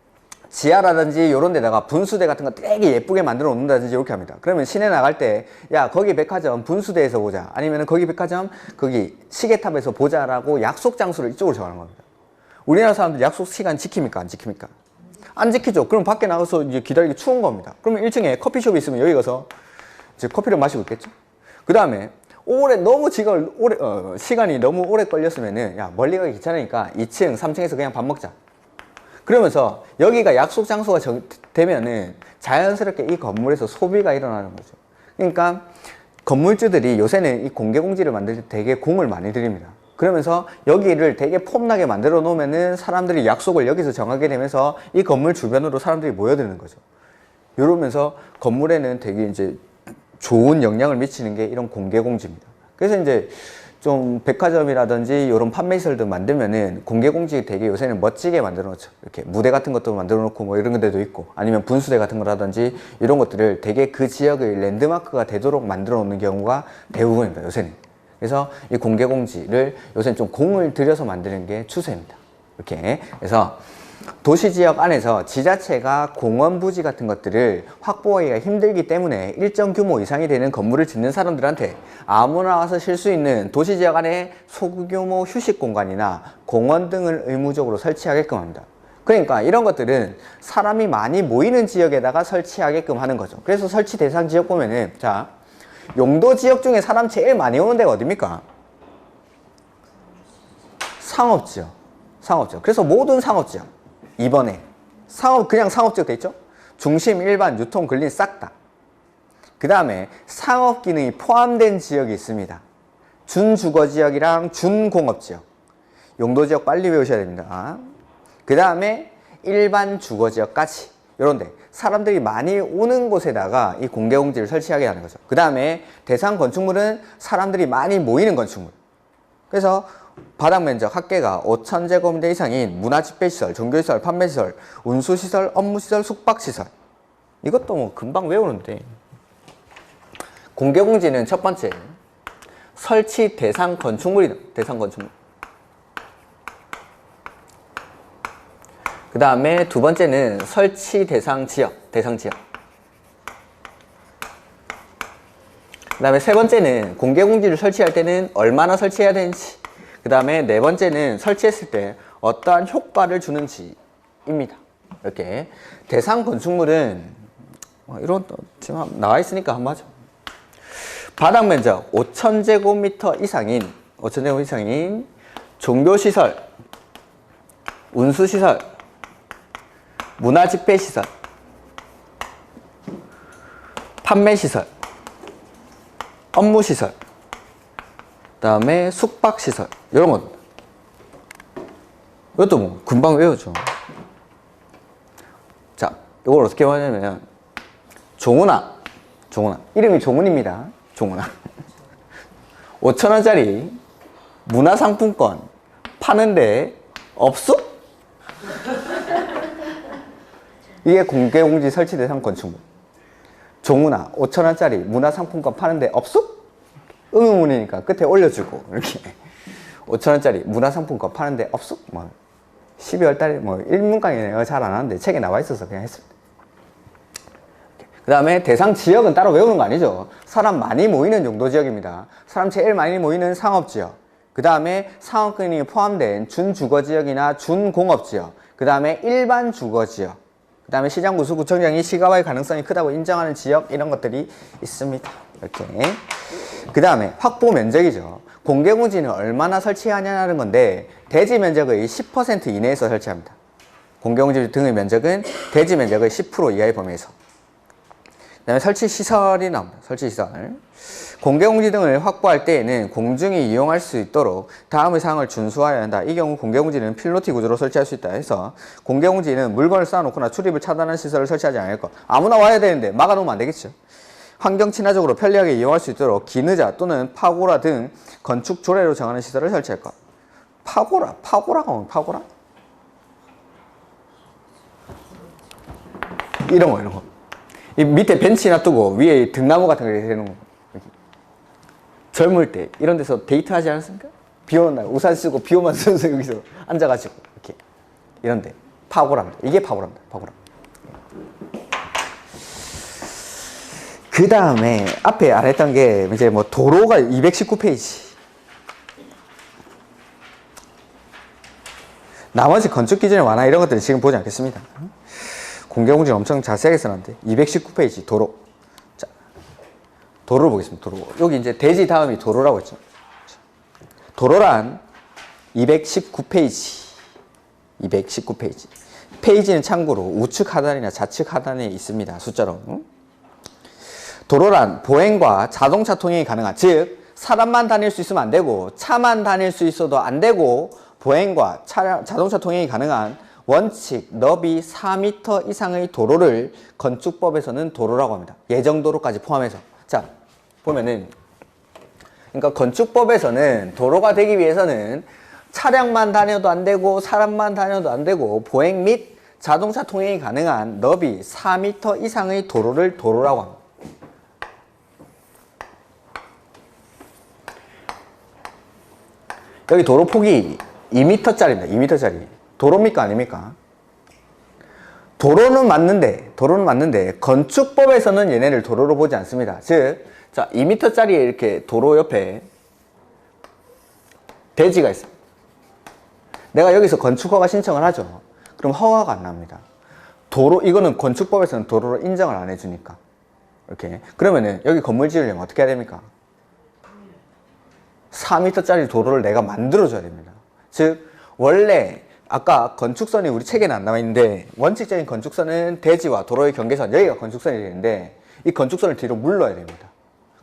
지하라든지 이런 데다가 분수대 같은 거 되게 예쁘게 만들어 놓는다든지 이렇게 합니다. 그러면 시내 나갈 때 야 거기 백화점 분수대에서 보자 아니면 거기 백화점 거기 시계탑에서 보자라고 약속 장소를 이쪽으로 정하는 겁니다. 우리나라 사람들 약속 시간 지킵니까? 안 지킵니까? 안 지키죠. 그럼 밖에 나가서 이제 기다리기 추운 겁니다. 그러면 1층에 커피숍이 있으면 여기 가서 이제 커피를 마시고 있겠죠. 그 다음에 시간이 너무 오래 걸렸으면은 야 멀리 가기 귀찮으니까 2층 3층에서 그냥 밥 먹자. 그러면서 여기가 약속 장소가 되면은 자연스럽게 이 건물에서 소비가 일어나는 거죠. 그러니까 건물주들이 요새는 이 공개 공지를 만들 때 되게 공을 많이 들입니다. 그러면서 여기를 되게 폼나게 만들어 놓으면은 사람들이 약속을 여기서 정하게 되면서 이 건물 주변으로 사람들이 모여드는 거죠. 이러면서 건물에는 되게 이제 좋은 영향을 미치는 게 이런 공개 공지입니다. 그래서 이제 좀 백화점이라든지 이런 판매시설도 만들면은 공개 공지 되게 요새는 멋지게 만들어 놓죠. 이렇게 무대 같은 것도 만들어 놓고 뭐 이런 데도 있고 아니면 분수대 같은 거라든지 이런 것들을 되게 그 지역의 랜드마크가 되도록 만들어 놓는 경우가 대부분입니다. 요새는. 그래서 이 공개 공지를 요새는 좀 공을 들여서 만드는 게 추세입니다. 이렇게. 그래서 도시지역 안에서 지자체가 공원 부지 같은 것들을 확보하기가 힘들기 때문에 일정 규모 이상이 되는 건물을 짓는 사람들한테 아무나 와서 쉴 수 있는 도시지역 안에 소규모 휴식 공간이나 공원 등을 의무적으로 설치하게끔 합니다. 그러니까 이런 것들은 사람이 많이 모이는 지역에다가 설치하게끔 하는 거죠. 그래서 설치 대상 지역 보면은 자 용도 지역 중에 사람 제일 많이 오는 데가 어딥니까? 상업지역. 상업지역. 그래서 모든 상업지역 2번에 그냥 상업지역 돼 있죠? 중심, 일반, 유통, 근린 싹 다. 그 다음에 상업 기능이 포함된 지역이 있습니다. 준주거지역이랑 준공업지역. 용도지역 빨리 외우셔야 됩니다. 그 다음에 일반 주거지역까지 이런데 사람들이 많이 오는 곳에다가 이 공개공지를 설치하게 하는 거죠. 그 다음에 대상 건축물은 사람들이 많이 모이는 건축물. 그래서 바닥 면적 합계가 5,000제곱미터 이상인 문화집회시설, 종교시설, 판매시설, 운수시설, 업무시설, 숙박시설. 이것도 뭐 금방 외우는데. 공개공지는 첫 번째 설치 대상 건축물이다. 대상 건축물. 그 다음에 두 번째는 설치 대상 지역, 대상 지역. 그 다음에 세 번째는 공개공지를 설치할 때는 얼마나 설치해야 되는지. 그 다음에 네 번째는 설치했을 때 어떠한 효과를 주는지입니다. 이렇게 대상 건축물은 이런 지금 나와 있으니까 한번 하죠. 바닥 면적 5,000제곱미터 이상인 종교시설, 운수시설, 문화집회시설, 판매시설, 업무시설, 그 다음에 숙박시설 이런 것. 이것도 뭐 금방 외우죠. 자, 이걸 어떻게 하냐면 종훈아 이름이 종훈입니다. 종훈아 5,000원짜리 문화상품권 파는데 없어? 이게 공개공지 설치 대상 건축물. 종훈아 5,000원짜리 문화상품권 파는데 없어? 의문문이니까 끝에 올려주고 이렇게 5,000원짜리 문화상품권 파는데 없어? 뭐 12월 달에 뭐 일문 강의는 잘 안 하는데 책에 나와 있어서 그냥 했습니다. 그 다음에 대상 지역은 따로 외우는 거 아니죠. 사람 많이 모이는 용도 지역입니다. 사람 제일 많이 모이는 상업지역, 그 다음에 상업권이 포함된 준주거지역이나 준공업지역, 그 다음에 일반 주거지역, 그 다음에 시장구수구청장이 시가화의 가능성이 크다고 인정하는 지역, 이런 것들이 있습니다. 이렇게. 그 다음에 확보 면적이죠. 공개공지는 얼마나 설치하냐는 건데 대지 면적의 10% 이내에서 설치합니다. 공개공지 등의 면적은 대지 면적의 10% 이하의 범위에서. 그 다음에 설치시설이 나옵니다. 설치시설. 공개공지 등을 확보할 때에는 공중이 이용할 수 있도록 다음의 사항을 준수하여야 한다. 이 경우 공개공지는 필로티 구조로 설치할 수 있다 해서 공개공지는 물건을 쌓아놓거나 출입을 차단하는 시설을 설치하지 않을 것. 아무나 와야 되는데 막아놓으면 안 되겠죠. 환경 친화적으로 편리하게 이용할 수 있도록 기느자 또는 파고라 등 건축 조례로 정하는 시설을 설치할 것. 파고라가 뭐야? 파고라? 이런 거. 이 밑에 벤치 놔두고 위에 등나무 같은 거 해놓은 거. 젊을 때 이런 데서 데이트 하지 않았습니까? 비 오는 날 우산 쓰고 비 오면 쓰면서 여기서 앉아가지고 이렇게 이런데 파고랍니다. 이게 파고랍니다. 파고라. 그 다음에 앞에 안 했던 게 이제 뭐 도로가 219페이지. 나머지 건축 기준의 완화 이런 것들은 지금 보지 않겠습니다. 공개공지 엄청 자세하게 써놨는데 219페이지 도로. 자, 도로를 보겠습니다. 도로. 여기 이제 대지 다음이 도로라고 했죠. 도로란 219페이지. 219페이지. 페이지는 참고로 우측 하단이나 좌측 하단에 있습니다. 숫자로. 도로란 보행과 자동차 통행이 가능한, 즉 사람만 다닐 수 있으면 안 되고 차만 다닐 수 있어도 안 되고 보행과 자동차 통행이 가능한 원칙 너비 4m 이상의 도로를 건축법에서는 도로라고 합니다. 예정도로까지 포함해서. 자, 보면은 그러니까 건축법에서는 도로가 되기 위해서는 차량만 다녀도 안 되고 사람만 다녀도 안 되고 보행 및 자동차 통행이 가능한 너비 4m 이상의 도로를 도로라고 합니다. 여기 도로 폭이 2m짜리입니다. 2m짜리. 도로입니까? 아닙니까? 도로는 맞는데 건축법에서는 얘네를 도로로 보지 않습니다. 즉, 자, 2m짜리 이렇게 도로 옆에 대지가 있어요. 내가 여기서 건축허가 신청을 하죠. 그럼 허가가 안 납니다. 이거는 건축법에서는 도로로 인정을 안 해주니까. 이렇게. 그러면은 여기 건물 지으려면 어떻게 해야 됩니까? 4m짜리 도로를 내가 만들어줘야 됩니다. 즉, 원래 아까 건축선이 우리 책에는 안 나와 있는데 원칙적인 건축선은 대지와 도로의 경계선, 여기가 건축선이 되는데 이 건축선을 뒤로 물러야 됩니다.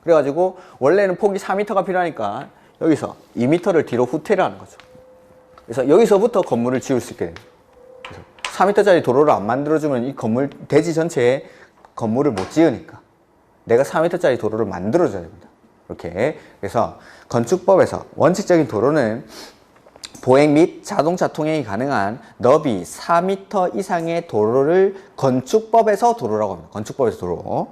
그래가지고 원래는 폭이 4m가 필요하니까 여기서 2m를 뒤로 후퇴를 하는 거죠. 그래서 여기서부터 건물을 지을 수 있게 됩니다. 그래서 4m짜리 도로를 안 만들어주면 이 건물, 대지 전체에 건물을 못 지으니까 내가 4m짜리 도로를 만들어줘야 됩니다. 이렇게. 그래서 건축법에서 원칙적인 도로는 보행 및 자동차 통행이 가능한 너비 4m 이상의 도로를 건축법에서 도로라고 합니다. 건축법에서 도로.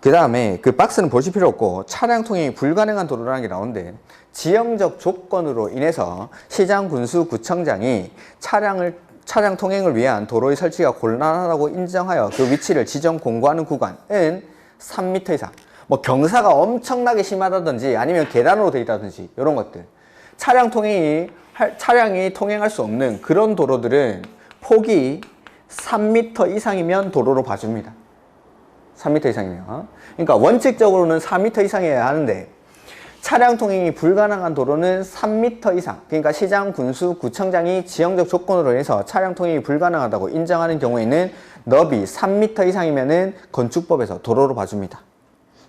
그 다음에 그 박스는 보실 필요 없고 차량 통행이 불가능한 도로라는 게 나오는데 지형적 조건으로 인해서 시장, 군수, 구청장이 차량 통행을 위한 도로의 설치가 곤란하다고 인정하여 그 위치를 지정 공고하는 구간은 3m 이상. 뭐 경사가 엄청나게 심하다든지 아니면 계단으로 되어 있다든지 이런 것들. 차량이 통행할 수 없는 그런 도로들은 폭이 3m 이상이면 도로로 봐줍니다. 3m 이상이면. 그러니까 원칙적으로는 4m 이상이어야 하는데 차량 통행이 불가능한 도로는 3m 이상. 그러니까 시장, 군수, 구청장이 지형적 조건으로 인해서 차량 통행이 불가능하다고 인정하는 경우에는 너비 3m 이상이면은 건축법에서 도로로 봐줍니다.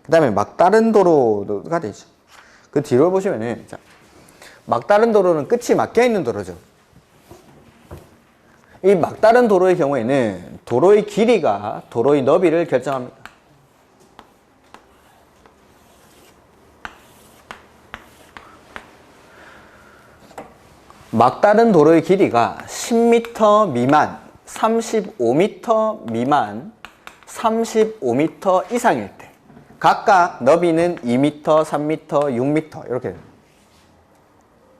그 다음에 막다른 도로가 되죠. 그 뒤로 보시면은 자, 막다른 도로는 끝이 막혀 있는 도로죠. 이 막다른 도로의 경우에는 도로의 길이가 도로의 너비를 결정합니다. 막다른 도로의 길이가 10m 미만, 35m 미만, 35m 이상일 때 각각 너비는 2m, 3m, 6m 이렇게 됩니다.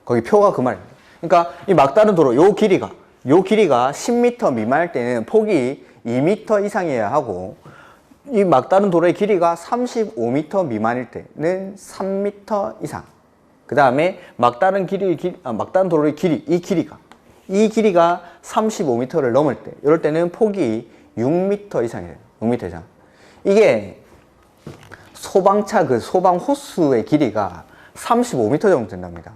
거기 표가 그 말입니다. 그러니까 이 막다른 도로 요 길이가 10m 미만일 때는 폭이 2m 이상이어야 하고 이 막다른 도로의 길이가 35m 미만일 때는 3m 이상. 그 다음에 막다른 도로의 길이, 이 길이가 35m를 넘을 때, 이럴 때는 폭이 6m 이상이에요. 6m 이상. 이게 소방차 소방 호스의 길이가 35m 정도 된답니다.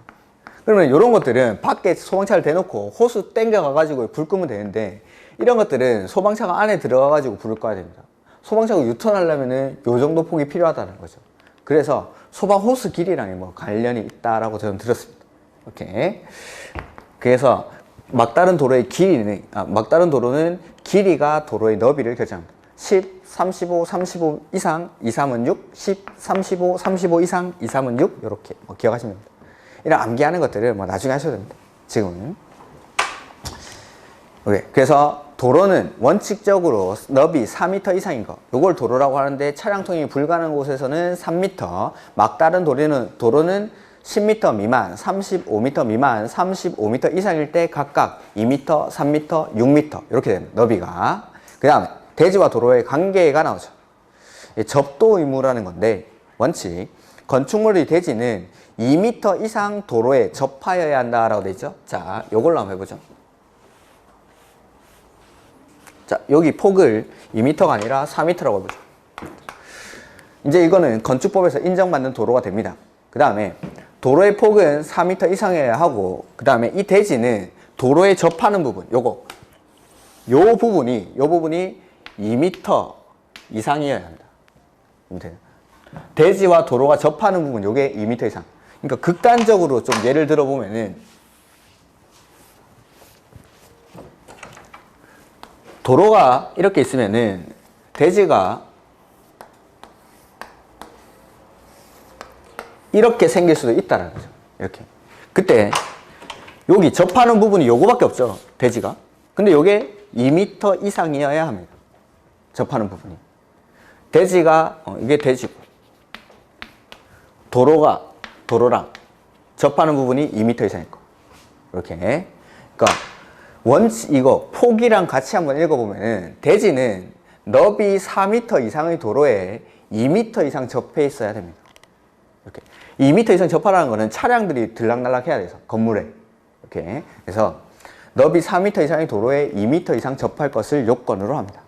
그러면 이런 것들은 밖에 소방차를 대놓고 호스 땡겨가가지고 불 끄면 되는데 이런 것들은 소방차가 안에 들어가가지고 불을 꺼야 됩니다. 소방차가 유턴하려면은 요 정도 폭이 필요하다는 거죠. 그래서 소방 호스 길이랑 뭐 관련이 있다라고 저는 들었습니다. 오케이. 그래서 막다른 도로의 막다른 도로는 길이가 도로의 너비를 결정합니다. 10, 35, 35 이상, 2, 3은 6, 10, 35, 35 이상, 2, 3은 6 이렇게 기억하시면 됩니다. 이런 암기하는 것들을 뭐 나중에 하셔도 됩니다. 지금은. 오케이. 그래서 도로는 원칙적으로 너비 4m 이상인 거, 요걸 도로라고 하는데 차량 통행이 불가능한 곳에서는 3m, 막다른 도로는 10m 미만, 35m 미만, 35m 이상일 때 각각 2m, 3m, 6m 이렇게 됩니다. 너비가. 그 다음에 대지와 도로의 관계가 나오죠. 접도 의무라는 건데 원칙 건축물의 대지는 2m 이상 도로에 접하여야 한다라고 되어 있죠. 자, 요걸로 한번 해보죠. 자, 여기 폭을 2m가 아니라 4m라고 해보죠. 이제 이거는 건축법에서 인정받는 도로가 됩니다. 그 다음에 도로의 폭은 4m 이상이어야 하고, 그 다음에 이 대지는 도로에 접하는 부분, 요 부분이 2m 이상이어야 합니다. 대지와 도로가 접하는 부분, 요게 2m 이상. 그러니까 극단적으로 좀 예를 들어 보면은 도로가 이렇게 있으면은 대지가 이렇게 생길 수도 있다는 거죠. 이렇게. 그때 여기 접하는 부분이 요거밖에 없죠. 대지가. 근데 요게 2m 이상이어야 합니다. 접하는 부분이. 대지가 이게 대지고 도로랑 접하는 부분이 2m 이상일 거. 이렇게. 그러니까 이거 폭이랑 같이 한번 읽어보면 대지는 너비 4m 이상의 도로에 2m 이상 접해 있어야 됩니다. 이렇게 2m 이상 접하라는 거는 차량들이 들락날락 해야 돼서 건물에 이렇게. 그래서 너비 4m 이상의 도로에 2m 이상 접할 것을 요건으로 합니다.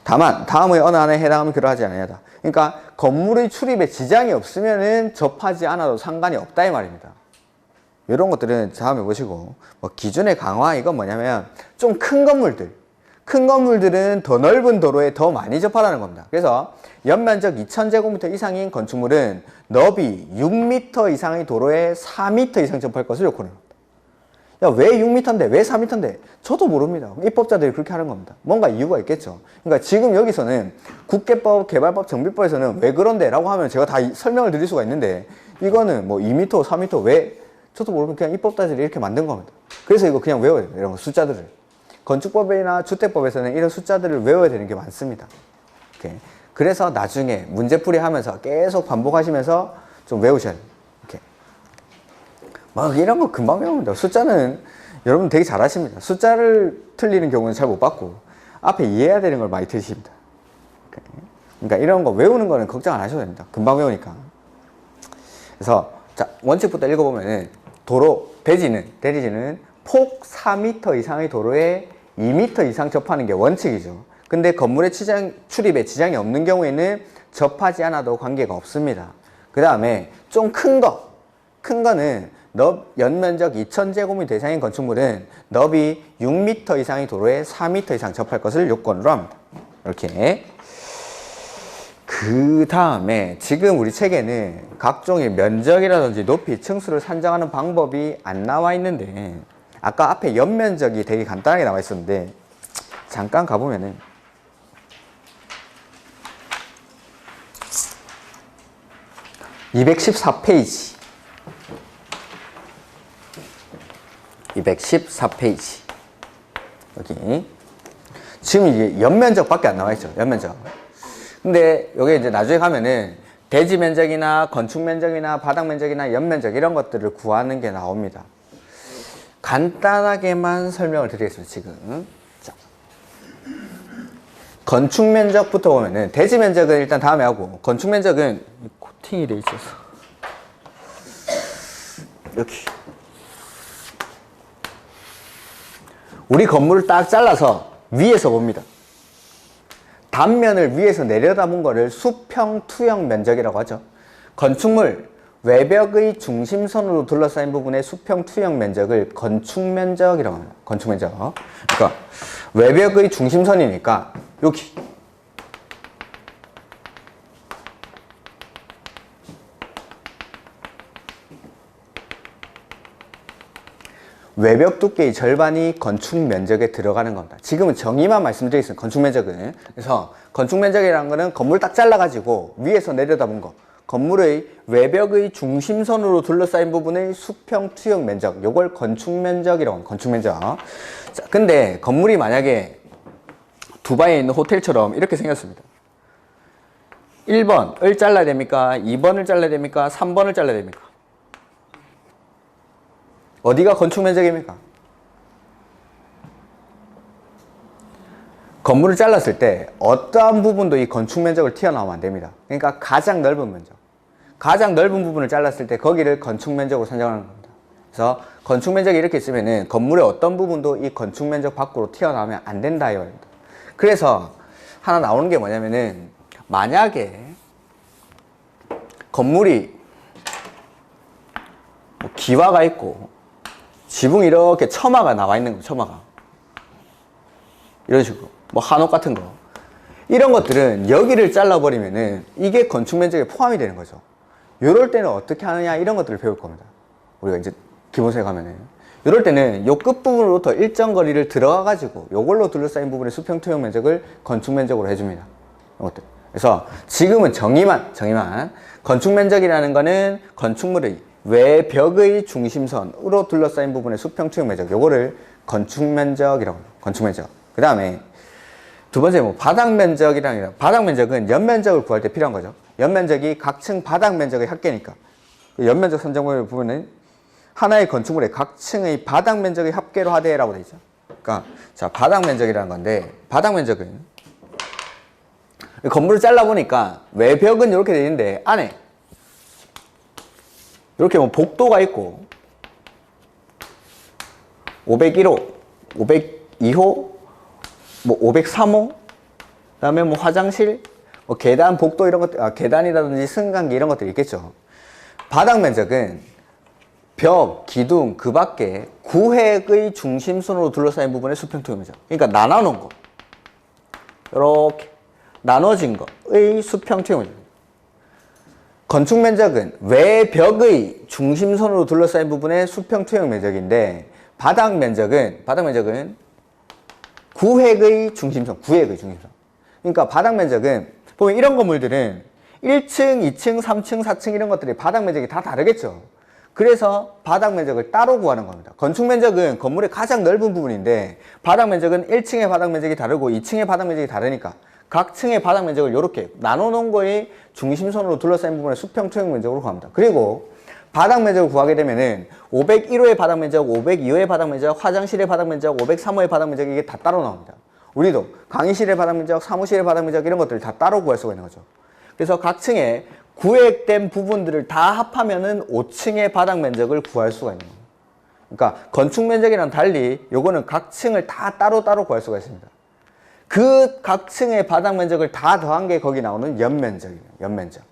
다만 다음의 어느 안에 해당하면 그러하지 아니하다. 그러니까 건물의 출입에 지장이 없으면은 접하지 않아도 상관이 없다 이 말입니다. 이런 것들은 다음에 보시고, 뭐 기준의 강화, 이건 뭐냐면 좀 큰 건물들은 더 넓은 도로에 더 많이 접하라는 겁니다. 그래서 연면적 2000제곱미터 이상인 건축물은 너비 6m 이상의 도로에 4m 이상 접할 것을 요구합니다. 야, 왜 6m인데? 왜 4m인데? 저도 모릅니다. 입법자들이 그렇게 하는 겁니다. 뭔가 이유가 있겠죠. 그러니까 지금 여기서는 국계법, 개발법, 정비법에서는 왜 그런데? 라고 하면 제가 다 설명을 드릴 수가 있는데, 이거는 뭐 2m, 4m 왜? 저도 모르면 그냥 입법자들이 이렇게 만든 겁니다. 그래서 이거 그냥 외워야 돼요. 이런 거, 숫자들을. 건축법이나 주택법에서는 이런 숫자들을 외워야 되는 게 많습니다. 이렇게. 그래서 나중에 문제풀이 하면서 계속 반복하시면서 좀 외우셔야 돼요. 막 이런 거 금방 외웁니다. 숫자는 여러분 되게 잘하십니다. 숫자를 틀리는 경우는 잘 못 봤고 앞에 이해해야 되는 걸 많이 틀리십니다. 그러니까 이런 거 외우는 거는 걱정 안 하셔도 됩니다. 금방 외우니까. 그래서 자, 원칙부터 읽어보면은 도로, 대지는 폭 4m 이상의 도로에 2m 이상 접하는 게 원칙이죠. 근데 건물의 출입에 지장이 없는 경우에는 접하지 않아도 관계가 없습니다. 그 다음에 좀 큰 거는 연면적 2000제곱미터 이상인 건축물은 너비 6m 이상의 도로에 4m 이상 접할 것을 요건으로 합니다. 이렇게. 그 다음에 지금 우리 책에는 각종의 면적이라든지 높이, 층수를 산정하는 방법이 안 나와 있는데 아까 앞에 연면적이 되게 간단하게 나와 있었는데 잠깐 가보면은 214페이지 214페이지 여기 지금 이게 연면적밖에 안 나와 있죠. 연면적. 근데 여기 이제 나중에 가면은 대지 면적이나 건축 면적이나 바닥 면적이나 연면적 이런 것들을 구하는 게 나옵니다. 간단하게만 설명을 드리겠습니다. 지금 자, 건축 면적부터 보면은 대지 면적은 일단 다음에 하고 건축 면적은 코팅이 돼 있어서 여기 우리 건물을 딱 잘라서 위에서 봅니다. 단면을 위에서 내려다본 거를 수평 투영 면적이라고 하죠. 건축물 외벽의 중심선으로 둘러싸인 부분의 수평 투영 면적을 건축 면적이라고 합니다. 건축 면적. 그러니까 외벽의 중심선이니까 여기 외벽 두께의 절반이 건축 면적에 들어가는 겁니다. 지금은 정의만 말씀드리겠습니다. 건축 면적은. 그래서 건축 면적이라는 거는 건물 딱 잘라가지고 위에서 내려다본 거. 건물의 외벽의 중심선으로 둘러싸인 부분의 수평 투영 면적. 요걸 건축 면적이라고 합니다. 건축 면적. 자, 근데 건물이 만약에 두바이에 있는 호텔처럼 이렇게 생겼습니다. 1번을 잘라야 됩니까? 2번을 잘라야 됩니까? 3번을 잘라야 됩니까? 어디가 건축 면적입니까? 건물을 잘랐을 때 어떠한 부분도 이 건축 면적을 튀어나오면 안 됩니다. 그러니까 가장 넓은 면적. 가장 넓은 부분을 잘랐을 때 거기를 건축 면적으로 산정하는 겁니다. 그래서 건축 면적이 이렇게 있으면은 건물의 어떤 부분도 이 건축 면적 밖으로 튀어나오면 안 된다 이겁니다. 그래서 하나 나오는 게 뭐냐면은 만약에 건물이 기와가 있고 지붕이 이렇게 처마가 나와 있는 거, 처마가. 이런 식으로. 뭐 한옥 같은 거. 이런 것들은 여기를 잘라버리면은 이게 건축 면적에 포함이 되는 거죠. 요럴 때는 어떻게 하느냐, 이런 것들을 배울 겁니다. 우리가 이제 기본서에 가면은. 요럴 때는 요 끝부분으로부터 일정 거리를 들어가가지고 요걸로 둘러싸인 부분의 수평 투영 면적을 건축 면적으로 해줍니다. 이런 것들. 그래서 지금은 정의만. 건축 면적이라는 거는 건축물의 외벽의 중심선으로 둘러싸인 부분의 수평 투영 면적, 요거를 건축 면적이라고 합니다. 건축 면적. 그 다음에 두 번째 뭐 바닥 면적이라는, 바닥 면적은 연면적을 구할 때 필요한 거죠. 연면적이 각 층 바닥 면적의 합계니까 그 연면적 산정법을 보면은 하나의 건축물의 각 층의 바닥 면적의 합계로 하되라고 되어 있죠. 그러니까 자, 바닥 면적이라는 건데, 바닥 면적은 건물을 잘라보니까 외벽은 이렇게 되어 있는데 안에 이렇게 뭐 복도가 있고 501호, 502호, 뭐 503호, 그다음에 뭐 화장실, 뭐 계단, 복도 이런 것들, 계단이라든지 승강기 이런 것들이 있겠죠. 바닥 면적은 벽, 기둥 그 밖에 구획의 중심선으로 둘러싸인 부분의 수평 투영 면적. 그러니까 나눠놓은 거, 이렇게 나눠진 거의 수평 투영 면적. 건축 면적은 외벽의 중심선으로 둘러싸인 부분의 수평 투영 면적인데 바닥 면적은 구획의 중심선. 그러니까 바닥 면적은 보면 이런 건물들은 1층, 2층, 3층, 4층 이런 것들이 바닥 면적이 다 다르겠죠. 그래서 바닥 면적을 따로 구하는 겁니다. 건축 면적은 건물의 가장 넓은 부분인데 바닥 면적은 1층의 바닥 면적이 다르고 2층의 바닥 면적이 다르니까 각 층의 바닥 면적을 이렇게 나눠 놓은 거의 중심선으로 둘러싸인 부분의 수평 투영 면적으로 구합니다. 그리고 바닥 면적을 구하게 되면은 501호의 바닥 면적, 502호의 바닥 면적, 화장실의 바닥 면적, 503호의 바닥 면적 이게 다 따로 나옵니다. 우리도 강의실의 바닥 면적, 사무실의 바닥 면적 이런 것들을 다 따로 구할 수가 있는 거죠. 그래서 각 층에 구획된 부분들을 다 합하면은 5층의 바닥 면적을 구할 수가 있는 거예요. 그러니까 건축 면적이랑 달리 요거는 각 층을 다 따로따로 구할 수가 있습니다. 그 각 층의 바닥 면적을 다 더한 게 거기 나오는 연면적이에요. 연면적.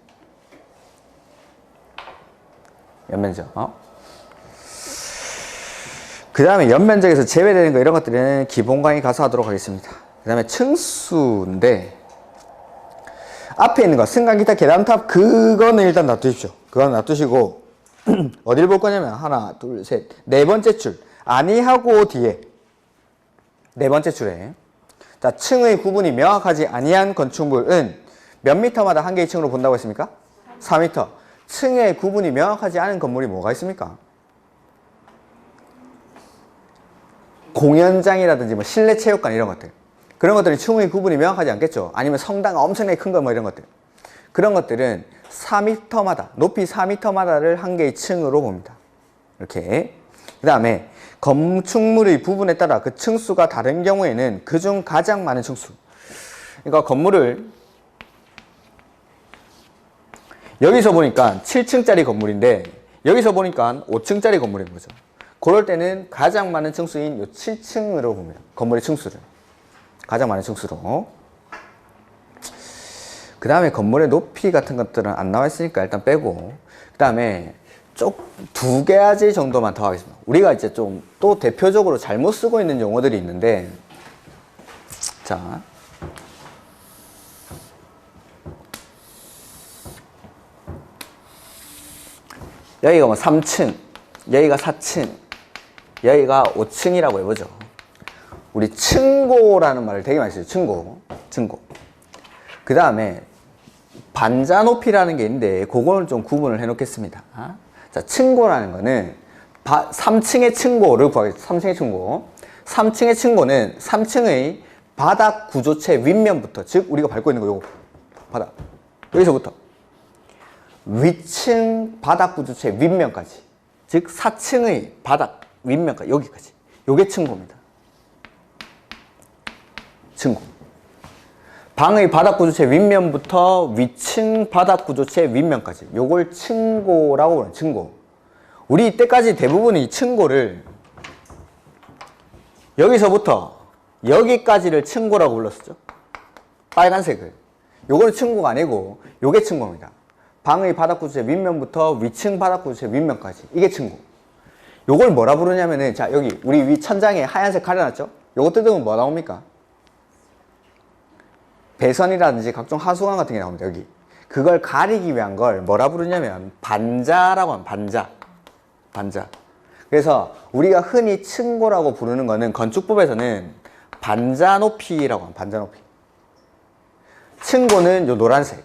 그 다음에 연면적에서 제외되는 거 이런 것들은 기본 강의 가서 하도록 하겠습니다. 그 다음에 층수인데 앞에 있는 거 승강 기타 계단탑 그거는 일단 놔두십시오. 그건 놔두시고 어딜 볼 거냐면 하나 둘 셋 네 번째 줄 아니하고 뒤에 네 번째 줄에 자 층의 구분이 명확하지 아니한 건축물은 몇 미터마다 한 개의 층으로 본다고 했습니까? 4미터. 층의 구분이 명확하지 않은 건물이 뭐가 있습니까? 공연장이라든지 뭐 실내 체육관 이런 것들. 그런 것들은 층의 구분이 명확하지 않겠죠. 아니면 성당 엄청나게 큰 거 뭐 이런 것들. 그런 것들은 4m마다 높이 4m마다를 한 개의 층으로 봅니다. 이렇게. 그 다음에 건축물의 부분에 따라 그 층수가 다른 경우에는 그중 가장 많은 층수. 그러니까 건물을 여기서 보니까 7층짜리 건물인데 여기서 보니까 5층짜리 건물인 거죠. 그럴 때는 가장 많은 층수인 요 7층으로 봅니다. 건물의 층수를. 가장 많은 층수로. 그 다음에 건물의 높이 같은 것들은 안 나와 있으니까 일단 빼고 그 다음에 두 가지 정도만 더 하겠습니다. 우리가 이제 좀 또 대표적으로 잘못 쓰고 있는 용어들이 있는데 자 여기가 뭐 3층 여기가 4층 여기가 5층이라고 해보죠. 우리 층고라는 말을 되게 많이 써요. 층고. 그 다음에 반자 높이라는 게 있는데 그거는 좀 구분을 해 놓겠습니다. 자, 층고라는 거는 3층의 층고를 구하겠습니다. 3층의 층고. 3층의 층고는 3층의 바닥 구조체 윗면부터 즉 우리가 밟고 있는 거 요거 바닥 여기서부터 위층 바닥 구조체 윗면까지 즉 4층의 바닥 윗면까지 여기까지 요게 층고입니다. 층고. 방의 바닥 구조체 윗면부터 위층 바닥 구조체 윗면까지 요걸 층고라고 부르는 층고. 우리 이때까지 대부분이 층고를 여기서부터 여기까지를 층고라고 불렀었죠. 빨간색을. 요거는 층고가 아니고 요게 층고입니다. 방의 바닥 구조체 윗면부터 위층 바닥 구조체 윗면까지 이게 층고. 요걸 뭐라 부르냐면은 자 여기 우리 위 천장에 하얀색 가려놨죠. 요거 뜯으면 뭐 나옵니까? 배선이라든지 각종 하수관 같은 게 나옵니다. 여기 그걸 가리기 위한 걸 뭐라 부르냐면 반자라고 합니다. 반자. 그래서 우리가 흔히 층고라고 부르는 거는 건축법에서는 반자 높이라고 합니다. 반자 높이. 층고는 요 노란색.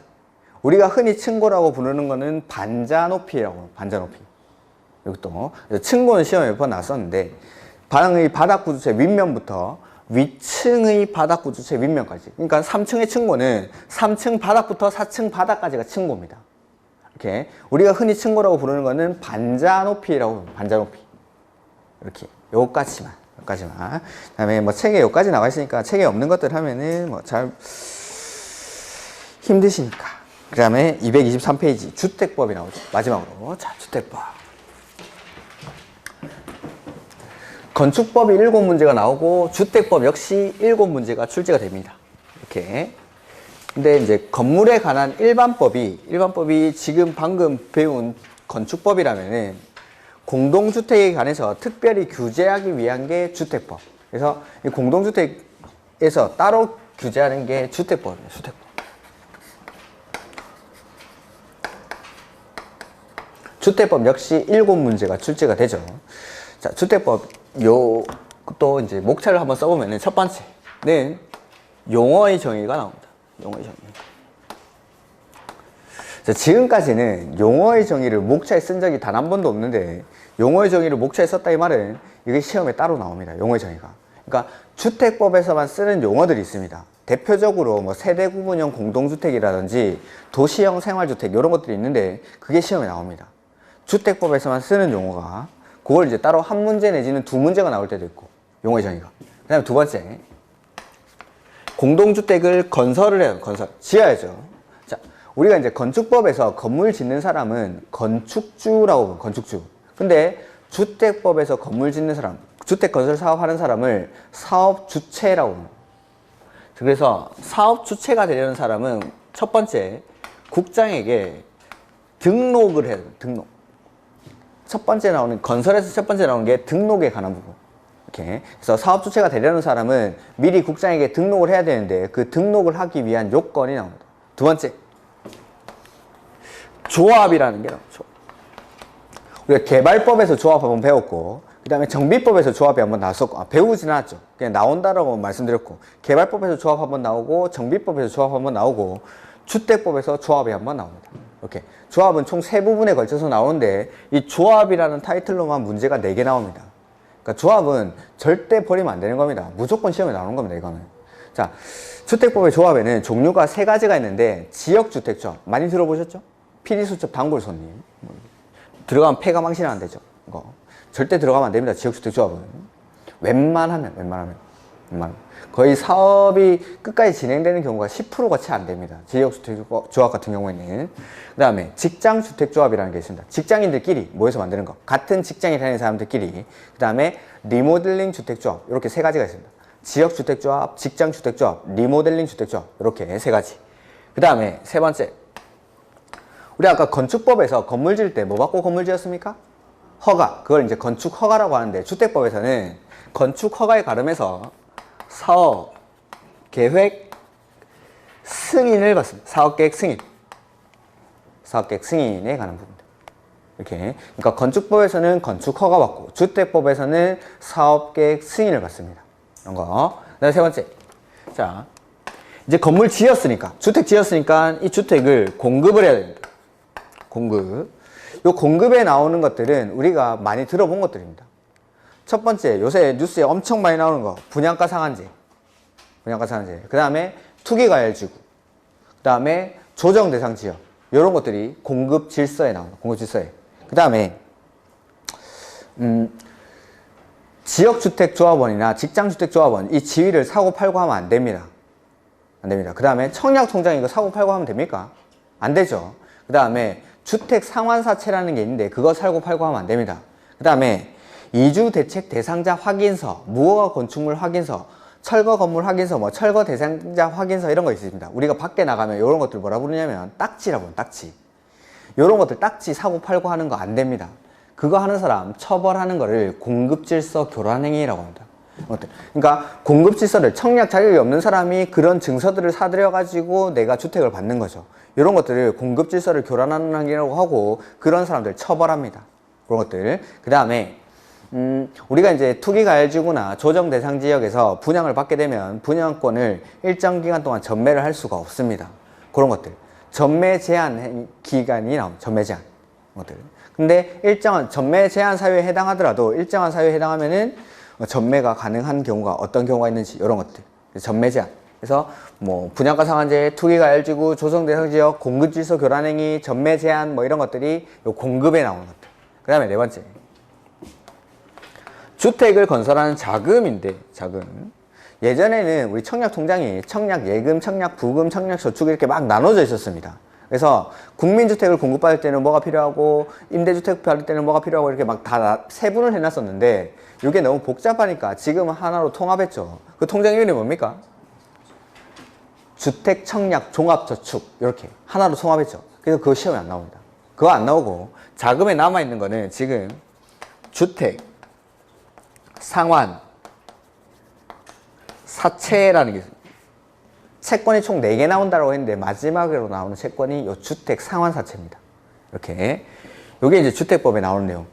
우리가 흔히 층고라고 부르는 거는 반자 높이라고 합니다. 반자 높이. 여기 또 층고는 시험에 몇 번 나왔었는데 방의 바닥 구조체 윗면부터 위층의 바닥 구조체 윗면까지. 그러니까 3층의 층고는 3층 바닥부터 4층 바닥까지가 층고입니다. 이렇게 우리가 흔히 층고라고 부르는 거는 반자 높이라고 합니다. 반자 높이. 이렇게 요까지만. 그다음에 뭐 책에 요까지 나와 있으니까 책에 없는 것들 하면은 뭐 잘 힘드시니까. 그다음에 223페이지 주택법이 나오죠. 마지막으로 자 주택법. 건축법이 7문제가 나오고 주택법 역시 7문제가 출제가 됩니다. 이렇게. 근데 이제 건물에 관한 일반법이 지금 방금 배운 건축법이라면은 공동주택에 관해서 특별히 규제하기 위한 게 주택법. 그래서 이 공동주택에서 따로 규제하는 게 주택법이에요. 주택법. 주택법 역시 7문제가 출제가 되죠. 자, 주택법 또 이제 목차를 한번 써보면은 첫 번째는 용어의 정의가 나옵니다. 용어의 정의. 자, 지금까지는 용어의 정의를 목차에 쓴 적이 단 한 번도 없는데, 용어의 정의를 목차에 썼다 이 말은 이게 시험에 따로 나옵니다. 용어의 정의가. 그러니까 주택법에서만 쓰는 용어들이 있습니다. 대표적으로 뭐 세대 구분형 공동주택이라든지 도시형 생활주택 이런 것들이 있는데 그게 시험에 나옵니다. 주택법에서만 쓰는 용어가, 그걸 이제 따로 한 문제 내지는 두 문제가 나올 때도 있고, 용어의 정의가. 그 다음에 두 번째, 공동주택을 건설을 해요. 지어야죠. 자, 우리가 이제 건축법에서 건물 짓는 사람은 건축주라고 해요. 건축주. 근데 주택법에서 건물 짓는 사람, 주택 건설 사업하는 사람을 사업주체라고 합니다. 그래서 사업주체가 되려는 사람은 첫 번째, 국장에게 등록을 해야 돼요. 등록. 첫 번째 나오는, 건설에서 첫 번째 나오는 게 등록에 관한 부분. 이렇게. 그래서 사업주체가 되려는 사람은 미리 국장에게 등록을 해야 되는데 그 등록을 하기 위한 요건이 나옵니다. 두 번째, 조합이라는 게 나오죠. 우리가 개발법에서 조합 한번 배웠고, 그 다음에 정비법에서 조합이 한번 나왔었고, 배우진 않았죠. 그냥 나온다라고 말씀드렸고, 개발법에서 조합 한번 나오고, 정비법에서 조합 한번 나오고, 주택법에서 조합이 한번 나옵니다. 이렇게. 조합은 총 세 부분에 걸쳐서 나오는데, 이 조합이라는 타이틀로만 문제가 4개 나옵니다. 그러니까 조합은 절대 버리면 안 되는 겁니다. 무조건 시험에 나오는 겁니다, 이거는. 자, 주택법의 조합에는 종류가 3가지가 있는데, 지역주택조합. 많이 들어보셨죠? PD수첩 단골손님. 들어가면 폐가 망신은 안 되죠. 이거. 절대 들어가면 안 됩니다. 지역주택조합은. 웬만하면. 거의 사업이 끝까지 진행되는 경우가 10%가 채 안 됩니다. 지역주택조합 같은 경우에는. 그 다음에 직장주택조합이라는 게 있습니다. 직장인들끼리 모여서 만드는 거. 같은 직장에 다니는 사람들끼리. 그 다음에 리모델링 주택조합. 이렇게 3가지가 있습니다. 지역주택조합, 직장주택조합, 리모델링 주택조합. 이렇게 3가지. 그 다음에 세 번째. 우리 아까 건축법에서 건물 지을 때 뭐 받고 건물 지었습니까? 허가. 그걸 이제 건축 허가라고 하는데, 주택법에서는 건축 허가에 가름해서 사업 계획 승인을 받습니다. 사업 계획 승인. 사업 계획 승인에 관한 부분들. 이렇게. 그러니까 건축법에서는 건축 허가 받고, 주택법에서는 사업 계획 승인을 받습니다. 이런 거. 그다음에 세 번째. 자, 이제 건물 지었으니까, 주택 지었으니까 이 주택을 공급을 해야 됩니다. 공급. 요 공급에 나오는 것들은 우리가 많이 들어본 것들입니다. 첫 번째, 요새 뉴스에 엄청 많이 나오는 거, 분양가 상한제. 그 다음에 투기과열지구. 그 다음에 조정 대상 지역. 요런 것들이 공급 질서에 나옵니다. 공급 질서에. 그 다음에, 지역주택조합원이나 직장주택조합원, 이 지위를 사고 팔고 하면 안 됩니다. 그 다음에 청약통장 이거 사고 팔고 하면 됩니까? 안 되죠. 그 다음에 주택 상환사채라는 게 있는데 그거 살고 팔고 하면 안 됩니다. 그 다음에 이주대책 대상자 확인서, 무허가 건축물 확인서, 철거 건물 확인서, 뭐 철거 대상자 확인서 이런 거 있습니다. 우리가 밖에 나가면 이런 것들 뭐라 부르냐면 딱지라고 해요. 딱지. 이런 것들 딱지 사고 팔고 하는 거 안 됩니다. 그거 하는 사람 처벌하는 거를 공급질서 교란행위라고 합니다. 그러니까 공급질서를, 청약 자격이 없는 사람이 그런 증서들을 사들여 가지고 내가 주택을 받는 거죠. 이런 것들을 공급질서를 교란하는 행위라고 하고, 그런 사람들 처벌합니다. 그런 것들. 그 다음에 우리가 이제 투기과열지구나 조정 대상 지역에서 분양을 받게 되면 분양권을 일정 기간 동안 전매를 할 수가 없습니다. 그런 것들. 전매 제한 기간이 나옵니다. 전매 제한 것들. 근데 일정한 전매 제한 사유에 해당하더라도 일정한 사유에 해당하면은 전매가 가능한 경우가 어떤 경우가 있는지, 이런 것들. 전매 제한. 그래서 뭐 분양가 상한제, 투기과열지구, 조정 대상 지역, 공급질서 교란행위, 전매 제한 뭐 이런 것들이 요 공급에 나오는 것들. 그 다음에 네 번째. 주택을 건설하는 자금인데, 자금. 예전에는 우리 청약통장이 청약예금, 청약부금, 청약저축 이렇게 막 나눠져 있었습니다. 그래서 국민주택을 공급받을 때는 뭐가 필요하고, 임대주택 받을 때는 뭐가 필요하고, 이렇게 막 다 세분을 해놨었는데, 이게 너무 복잡하니까 지금은 하나로 통합했죠. 그 통장 이름이 뭡니까? 주택, 청약, 종합저축 이렇게 하나로 통합했죠. 그래서 그거 시험에 안 나옵니다. 그거 안 나오고, 자금에 남아있는 거는 지금 주택, 상환, 사채라는 게 있습니다. 채권이 총 4개 나온다고 했는데 마지막으로 나오는 채권이 요 주택 상환 사채입니다. 이렇게. 요게 이제 주택법에 나오는 내용.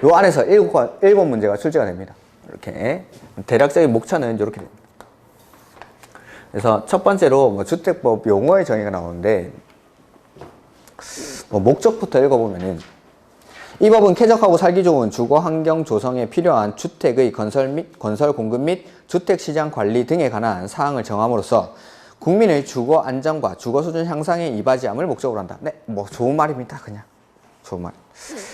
요 안에서 7문제가 출제가 됩니다. 이렇게 대략적인 목차는 이렇게 됩니다. 그래서 첫 번째로 뭐 주택법 용어의 정의가 나오는데 뭐 목적부터 읽어보면은 이 법은 쾌적하고 살기 좋은 주거 환경 조성에 필요한 주택의 건설 공급 및 주택 시장 관리 등에 관한 사항을 정함으로써 국민의 주거 안정과 주거 수준 향상에 이바지함을 목적으로 한다. 네, 뭐 좋은 말입니다. 그냥 좋은 말.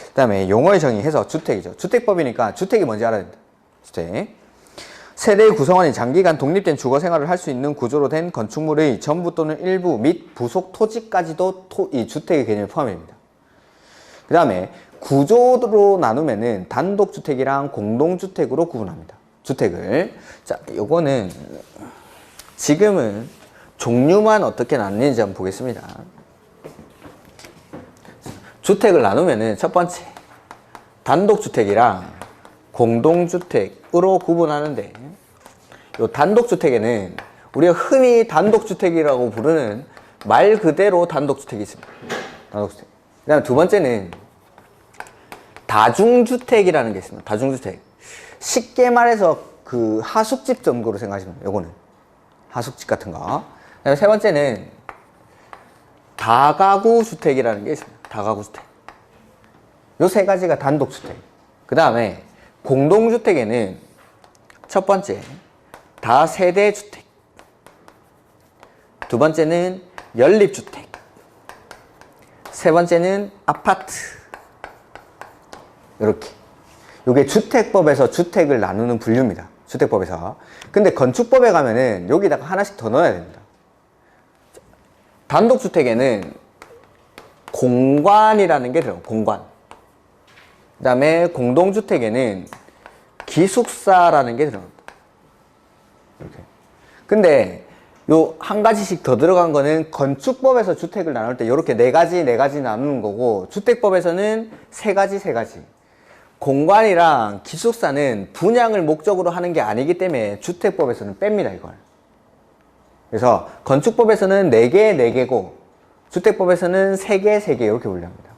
그다음에 용어의 정의해서 주택이죠. 주택법이니까 주택이 뭔지 알아야 된다. 주택. 세대의 구성원이 장기간 독립된 주거 생활을 할 수 있는 구조로 된 건축물의 전부 또는 일부 및 부속 토지까지도 이 주택의 개념에 포함됩니다. 그 다음에 구조로 나누면은 단독주택이랑 공동주택으로 구분합니다. 주택을. 자, 요거는 지금은 종류만 어떻게 나뉘는지 한번 보겠습니다. 주택을 나누면은 첫 번째 단독주택이랑 공동주택으로 구분하는데 요 단독주택에는 우리가 흔히 단독주택이라고 부르는 말 그대로 단독주택이 있습니다. 단독주택. 그 다음에 두 번째는 다중주택이라는 게 있습니다. 다중주택. 쉽게 말해서 그 하숙집 정도로 생각하시면 돼요. 요거는 하숙집 같은 거. 그 다음에 세 번째는 다가구 주택이라는 게 있습니다. 다가구 주택. 요 세 가지가 단독주택. 그 다음에 공동주택에는 첫 번째 다세대주택, 두 번째는 연립주택, 세 번째는 아파트. 이렇게. 요게 주택법에서 주택을 나누는 분류입니다. 주택법에서. 근데 건축법에 가면은 여기다가 하나씩 더 넣어야 됩니다. 단독주택에는 공관이라는 게 들어요. 공관. 그 다음에 공동주택에는 기숙사라는 게 들어갑니다. 이렇게. 근데 요 한 가지씩 더 들어간 거는 건축법에서 주택을 나눌 때 이렇게 네 가지 나누는 거고, 주택법에서는 세 가지. 공관이랑 기숙사는 분양을 목적으로 하는 게 아니기 때문에 주택법에서는 뺍니다, 이걸. 그래서 건축법에서는 4개고 주택법에서는 3개 이렇게 분류합니다.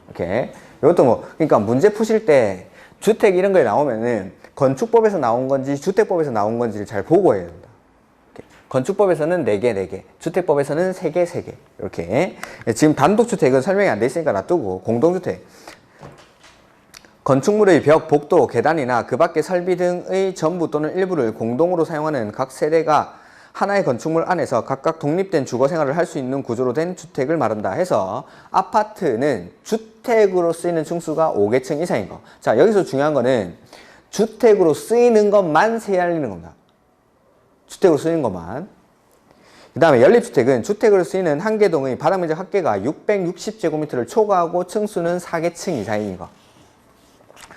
이렇게. 이것도 뭐, 그러니까 문제 푸실 때 주택 이런 거에 나오면은 건축법에서 나온 건지 주택법에서 나온 건지를 잘 보고 해야 된다. 이렇게. 건축법에서는 4개, 주택법에서는 3개. 이렇게. 지금 단독주택은 설명이 안 돼 있으니까 놔두고, 공동주택. 건축물의 벽, 복도, 계단이나 그 밖의 설비 등의 전부 또는 일부를 공동으로 사용하는 각 세대가 하나의 건축물 안에서 각각 독립된 주거 생활을 할 수 있는 구조로 된 주택을 말한다 해서, 아파트는 주택으로 쓰이는 층수가 5개층 이상인 거. 자, 여기서 중요한 거는 주택으로 쓰이는 것만 세알리는 겁니다. 주택으로 쓰이는 것만. 그 다음에 연립주택은 주택으로 쓰이는 한 개 동의 바닥면적 합계가 660제곱미터를 초과하고 층수는 4개층 이상인 거.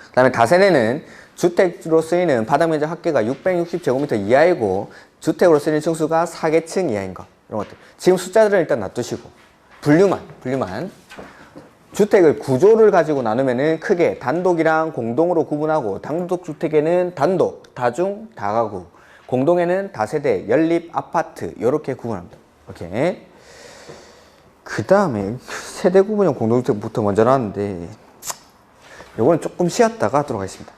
그 다음에 다세대는 주택으로 쓰이는 바닥면적 합계가 660제곱미터 이하이고 주택으로 쓰이는 층수가 4개층 이하인 거. 이런 것들. 지금 숫자들은 일단 놔두시고 분류만. 주택을 구조를 가지고 나누면은 크게 단독이랑 공동으로 구분하고, 단독주택에는 단독, 다중, 다가구, 공동에는 다세대, 연립, 아파트 이렇게 구분합니다. 이렇게. 그 다음에 세대 구분형 공동주택부터 먼저 나왔는데 요거는 조금 쉬었다가 하도록 하겠습니다.